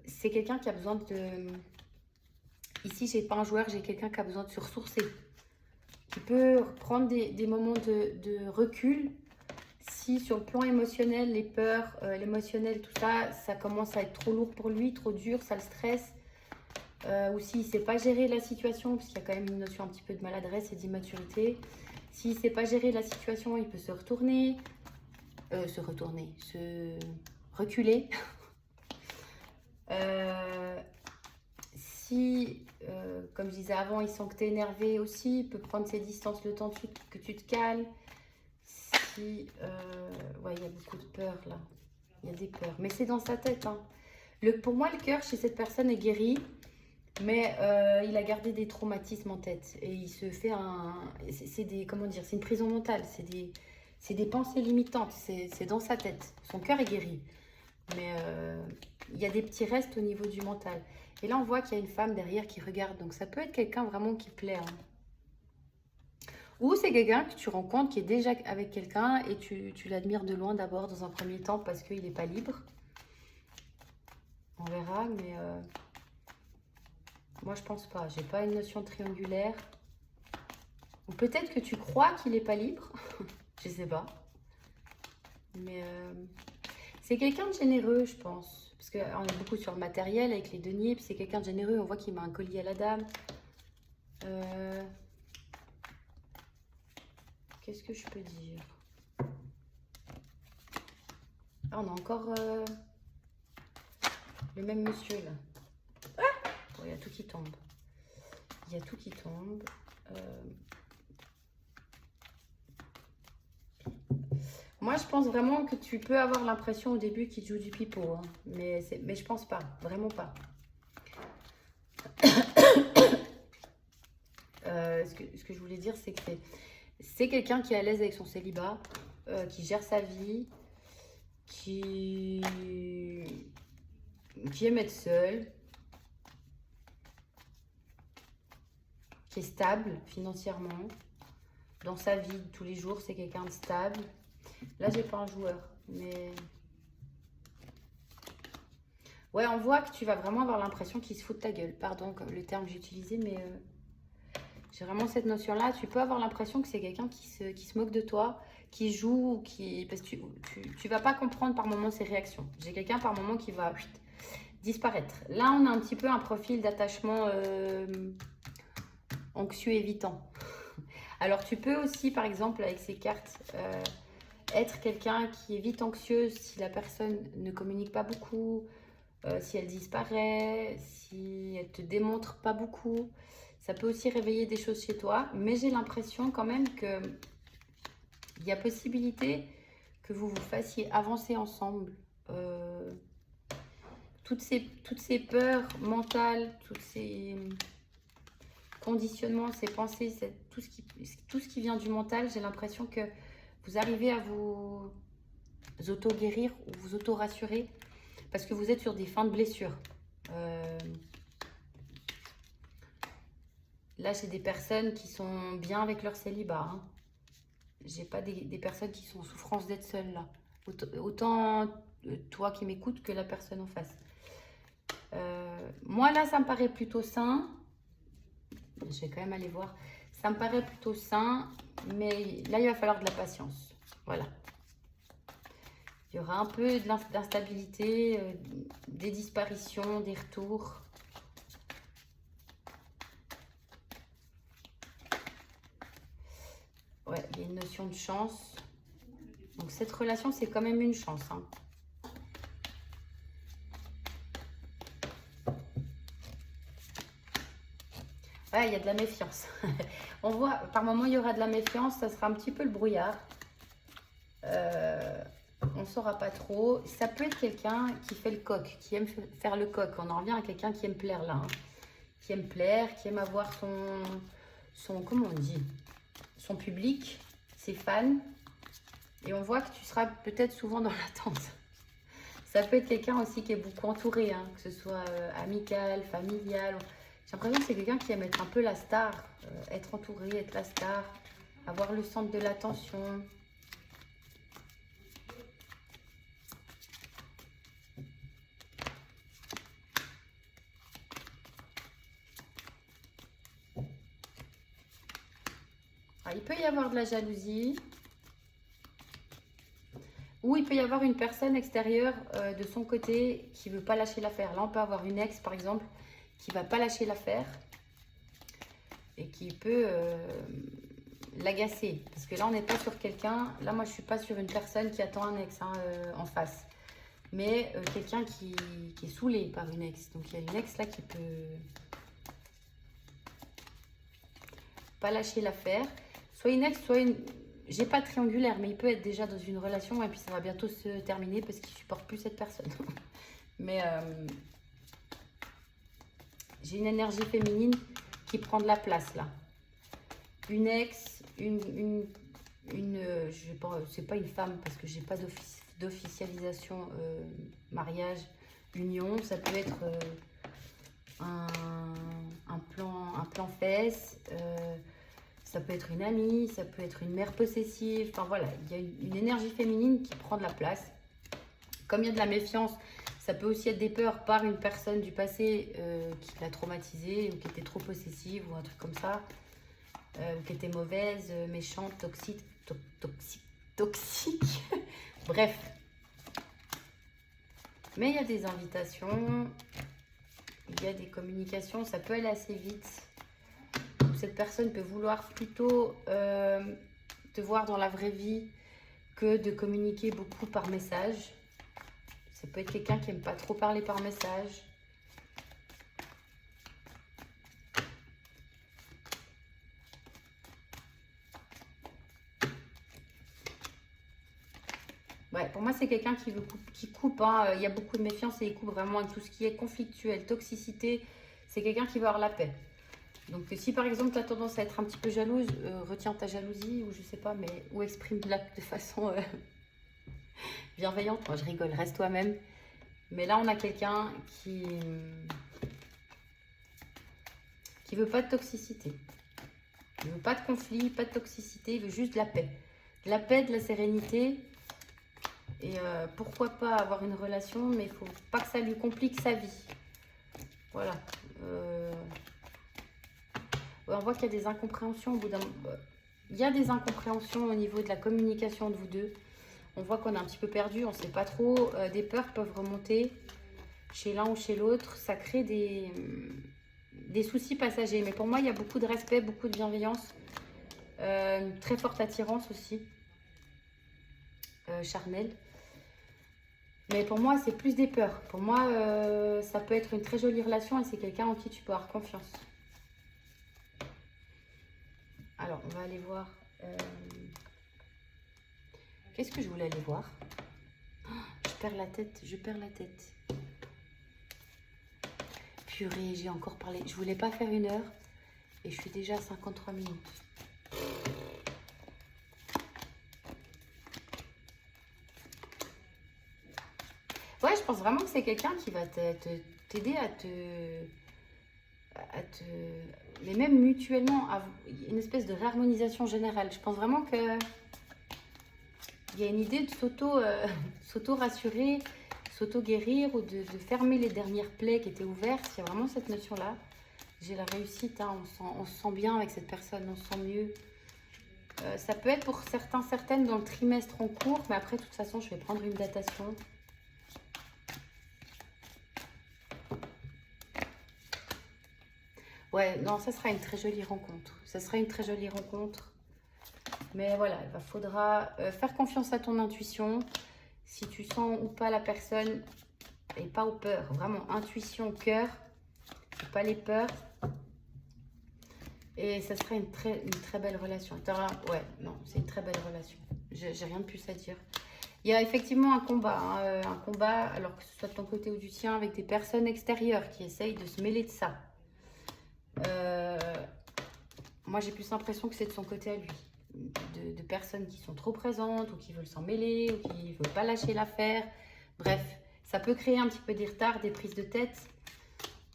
C'est quelqu'un qui a besoin de... Ici, j'ai pas un joueur, j'ai quelqu'un qui a besoin de se ressourcer, qui peut prendre des moments de recul. Si sur le plan émotionnel, les peurs, l'émotionnel, tout ça, ça commence à être trop lourd pour lui, trop dur, ça le stresse. Ou s'il ne sait pas gérer la situation, parce qu'il y a quand même une notion un petit peu de maladresse et d'immaturité. S'il ne sait pas gérer la situation, il peut se reculer. Si, comme je disais avant, il sent que tu es énervé aussi, il peut prendre ses distances le temps que tu te calmes. Si, ouais, il y a beaucoup de peur là. Il y a des peurs, mais c'est dans sa tête. Hein. Pour moi, le cœur chez cette personne est guéri, mais il a gardé des traumatismes en tête. Et il se fait comment dire, c'est une prison mentale, c'est des pensées limitantes, c'est dans sa tête. Son cœur est guéri, mais il y a des petits restes au niveau du mental. Et là, on voit qu'il y a une femme derrière qui regarde, donc ça peut être quelqu'un vraiment qui plaît. Hein. Ou c'est quelqu'un que tu rencontres qui est déjà avec quelqu'un et tu l'admires de loin d'abord dans un premier temps parce qu'il n'est pas libre. On verra, mais moi je pense pas. J'ai pas une notion triangulaire. Ou peut-être que tu crois qu'il n'est pas libre. Je sais pas. Mais c'est quelqu'un de généreux, je pense. Parce qu'on est beaucoup sur le matériel avec les deniers. Puis c'est quelqu'un de généreux. On voit qu'il met un collier à la dame. Qu'est-ce que je peux dire? Ah, on a encore le même monsieur là. Ah, il y a tout qui tombe. Il y a tout qui tombe. Moi, je pense vraiment que tu peux avoir l'impression au début qu'il joue du pipeau. Hein. Mais je pense pas. Vraiment pas. Ce que je voulais dire, c'est que c'est quelqu'un qui est à l'aise avec son célibat, qui gère sa vie, qui aime être seul, qui est stable financièrement. Dans sa vie de tous les jours, c'est quelqu'un de stable. Là, j'ai pas un joueur, mais... Ouais, on voit que tu vas vraiment avoir l'impression qu'il se fout de ta gueule. Pardon, comme le terme que j'ai utilisé, mais... J'ai vraiment cette notion-là. Tu peux avoir l'impression que c'est quelqu'un qui se moque de toi, qui joue, parce que tu vas pas comprendre par moment ses réactions. J'ai quelqu'un par moment qui va disparaître. Là, on a un petit peu un profil d'attachement anxieux évitant. Alors, tu peux aussi, par exemple, avec ces cartes, être quelqu'un qui est vite anxieux si la personne ne communique pas beaucoup, si elle disparaît, si elle te démontre pas beaucoup. Ça peut aussi réveiller des choses chez toi, mais j'ai l'impression quand même qu'il y a possibilité que vous vous fassiez avancer ensemble. Toutes ces peurs mentales, tous ces conditionnements, ces pensées, tout ce qui vient du mental, j'ai l'impression que vous arrivez à vous auto-guérir ou vous auto-rassurer parce que vous êtes sur des fins de blessures. Là, j'ai des personnes qui sont bien avec leur célibat. Hein. J'ai pas des personnes qui sont en souffrance d'être seules là. Autant toi qui m'écoutes que la personne en face. Moi, là, ça me paraît plutôt sain. Je vais quand même aller voir. Ça me paraît plutôt sain, mais là, il va falloir de la patience. Voilà. Il y aura un peu d'instabilité, des disparitions, des retours. Ouais, il y a une notion de chance. Donc, cette relation, c'est quand même une chance. Hein. Ouais, il y a de la méfiance. On voit, par moment, il y aura de la méfiance. Ça sera un petit peu le brouillard. On ne saura pas trop. Ça peut être quelqu'un qui fait le coq, qui aime faire le coq. On en revient à quelqu'un qui aime plaire là. Hein. Qui aime plaire, qui aime avoir comment on dit, son public, ses fans. Et on voit que tu seras peut-être souvent dans l'attente. Ça peut être quelqu'un aussi qui est beaucoup entouré, hein, que ce soit amical, familial. J'ai l'impression que c'est quelqu'un qui aime être un peu la star, être entouré, être la star, avoir le centre de l'attention. il peut y avoir de la jalousie. Ou il peut y avoir une personne extérieure de son côté qui ne veut pas lâcher l'affaire. Là, on peut avoir une ex, par exemple, qui ne va pas lâcher l'affaire et qui peut l'agacer. Parce que là, on n'est pas sur quelqu'un... Là, moi, je ne suis pas sur une personne qui attend un ex en face. Mais quelqu'un qui est saoulé par une ex. Donc, il y a une ex là qui peut pas lâcher l'affaire. Soit une ex, soit une... J'ai pas triangulaire, mais il peut être déjà dans une relation et puis ça va bientôt se terminer parce qu'il supporte plus cette personne. Mais j'ai une énergie féminine qui prend de la place là. Une ex, c'est pas une femme parce que j'ai pas d'officialisation mariage, union. Ça peut être un plan fesse. Ça peut être une amie, ça peut être une mère possessive. Enfin voilà, il y a une énergie féminine qui prend de la place. Comme il y a de la méfiance, ça peut aussi être des peurs par une personne du passé qui l'a traumatisée ou qui était trop possessive ou un truc comme ça. Ou qui était mauvaise, méchante, toxique. Bref. Mais il y a des invitations, il y a des communications, ça peut aller assez vite. Cette personne peut vouloir plutôt te voir dans la vraie vie que de communiquer beaucoup par message. Ça peut être quelqu'un qui n'aime pas trop parler par message. Ouais, pour moi, c'est quelqu'un qui coupe. Hein. Il y a beaucoup de méfiance et il coupe vraiment avec tout ce qui est conflictuel, toxicité. C'est quelqu'un qui veut avoir la paix. Donc, si par exemple, tu as tendance à être un petit peu jalouse, retiens ta jalousie ou je sais pas, mais ou exprime-la de façon bienveillante. Moi, je rigole, reste toi-même. Mais là, on a quelqu'un qui veut pas de toxicité. Il veut pas de conflit, pas de toxicité. Il veut juste de la paix. De la paix, de la sérénité. Et pourquoi pas avoir une relation, mais il faut pas que ça lui complique sa vie. Voilà. On voit qu'il y a des incompréhensions au bout d'un moment. Il y a des incompréhensions au niveau de la communication de vous deux. On voit qu'on est un petit peu perdu, on ne sait pas trop. Des peurs peuvent remonter chez l'un ou chez l'autre. Ça crée des soucis passagers. Mais pour moi, il y a beaucoup de respect, beaucoup de bienveillance. Une très forte attirance aussi. Charnel. Mais pour moi, c'est plus des peurs. Pour moi, ça peut être une très jolie relation et c'est quelqu'un en qui tu peux avoir confiance. Alors, on va aller voir. Qu'est-ce que je voulais aller voir? Je perds la tête, Purée, j'ai encore parlé. Je voulais pas faire 1 heure et je suis déjà à 53 minutes. Ouais, je pense vraiment que c'est quelqu'un qui va t'aider à mais même mutuellement, une espèce de réharmonisation générale. Je pense vraiment que il y a une idée de s'auto-rassurer, s'auto-guérir ou de fermer les dernières plaies qui étaient ouvertes. Il y a vraiment cette notion-là. J'ai la réussite, hein, on se sent bien avec cette personne, on se sent mieux. Ça peut être pour certaines dans le trimestre en cours, mais après, de toute façon, je vais prendre une datation. Ouais, non, ça sera une très jolie rencontre. Ça sera une très jolie rencontre. Mais voilà, il faudra faire confiance à ton intuition. Si tu sens ou pas la personne, et pas aux peurs. Vraiment, intuition, cœur, pas les peurs. Et ça sera une très belle relation. Ouais, non, c'est une très belle relation. J'ai rien de plus à dire. Il y a effectivement un combat. Hein, un combat, alors que ce soit de ton côté ou du tien, avec des personnes extérieures qui essayent de se mêler de ça. Moi, j'ai plus l'impression que c'est de son côté à lui. De personnes qui sont trop présentes ou qui veulent s'en mêler ou qui ne veulent pas lâcher l'affaire. Bref, ça peut créer un petit peu des retards, des prises de tête.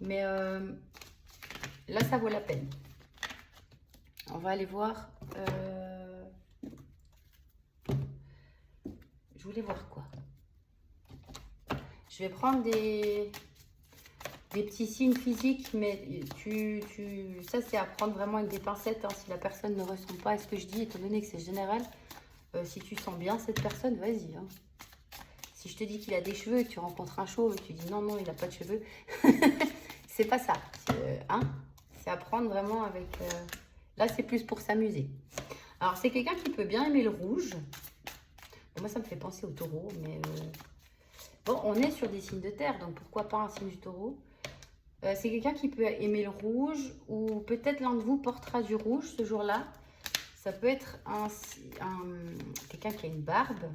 Mais là, ça vaut la peine. On va aller voir. Je voulais voir quoi? Je vais prendre des des petits signes physiques, mais ça c'est à prendre vraiment avec des pincettes, hein, si la personne ne ressent pas à ce que je dis, étant donné que c'est général. Si tu sens bien cette personne, vas-y. Hein. Si je te dis qu'il a des cheveux et que tu rencontres un chauve et que tu dis non, il n'a pas de cheveux, c'est pas ça. C'est à prendre vraiment avec... Là, c'est plus pour s'amuser. Alors, c'est quelqu'un qui peut bien aimer le rouge. Bon, moi, ça me fait penser au taureau, mais... Bon, on est sur des signes de terre, donc pourquoi pas un signe du taureau. C'est quelqu'un qui peut aimer le rouge, ou peut-être l'un de vous portera du rouge ce jour-là. Ça peut être quelqu'un qui a une barbe.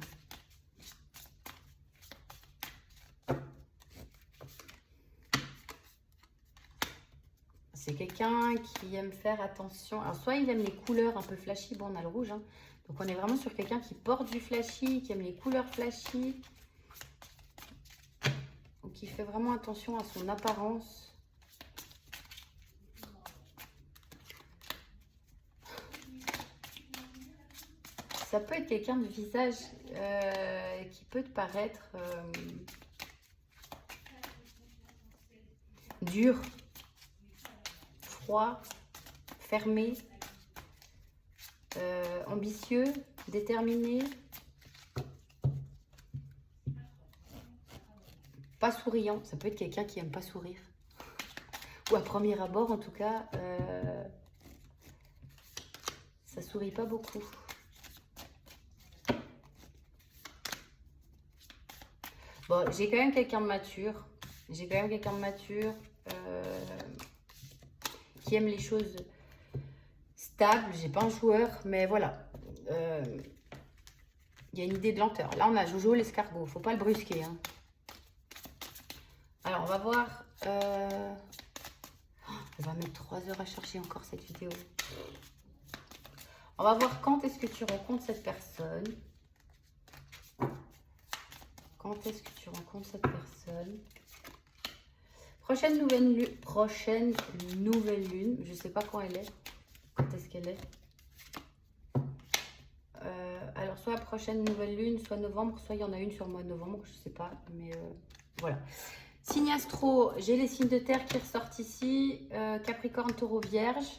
C'est quelqu'un qui aime faire attention. Alors, soit il aime les couleurs un peu flashy. Bon, on a le rouge. Hein. Donc, on est vraiment sur quelqu'un qui porte du flashy, qui aime les couleurs flashy. Ou qui fait vraiment attention à son apparence. Ça peut être quelqu'un de visage qui peut te paraître dur, froid, fermé, ambitieux, déterminé, pas souriant. Ça peut être quelqu'un qui aime pas sourire. Ou à premier abord, en tout cas, ça sourit pas beaucoup. Bon, j'ai quand même quelqu'un de mature. J'ai quand même quelqu'un de mature qui aime les choses stables. J'ai pas un joueur, mais voilà. Il y a une idée de lenteur. Là, on a Jojo l'escargot. Faut pas le brusquer. Hein. Alors, on va voir. On va mettre 3 heures à chercher encore cette vidéo. On va voir quand est-ce que tu rencontres cette personne. Quand est-ce que tu rencontres cette personne? Prochaine nouvelle lune. Je ne sais pas quand elle est. Quand est-ce qu'elle est? Alors, soit prochaine nouvelle lune, soit novembre, soit il y en a une sur le mois de novembre. Je ne sais pas, mais voilà. Signe astro, j'ai les signes de terre qui ressortent ici. Capricorne, taureau, vierge.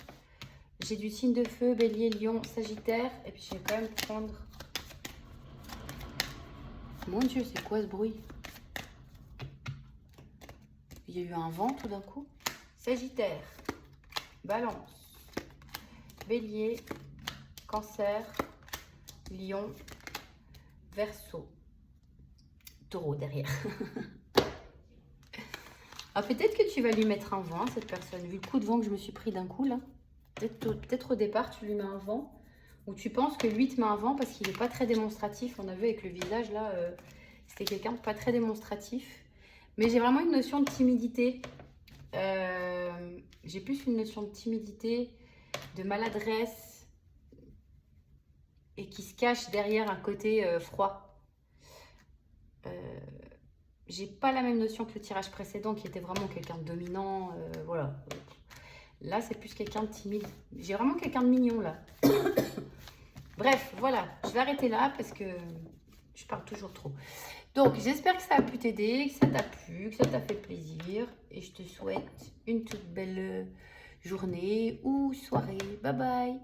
J'ai du signe de feu, bélier, lion, sagittaire. Et puis, je vais quand même prendre... Mon Dieu, c'est quoi ce bruit? Il y a eu un vent tout d'un coup. Sagittaire, Balance, Bélier, Cancer, Lion, Verseau, Taureau derrière. Ah, peut-être que tu vas lui mettre un vent, cette personne, vu le coup de vent que je me suis pris d'un coup là. Peut-être au départ, tu lui mets un vent. Ou tu penses que lui te met un vent parce qu'il n'est pas très démonstratif. On a vu avec le visage, là, c'était quelqu'un de pas très démonstratif. Mais j'ai vraiment une notion de timidité. J'ai plus une notion de timidité, de maladresse. Et qui se cache derrière un côté froid. J'ai pas la même notion que le tirage précédent qui était vraiment quelqu'un de dominant. Voilà. Là, c'est plus quelqu'un de timide. J'ai vraiment quelqu'un de mignon, là. Bref, voilà, je vais arrêter là parce que je parle toujours trop. Donc, j'espère que ça a pu t'aider, que ça t'a plu, que ça t'a fait plaisir. Et je te souhaite une toute belle journée ou soirée. Bye bye!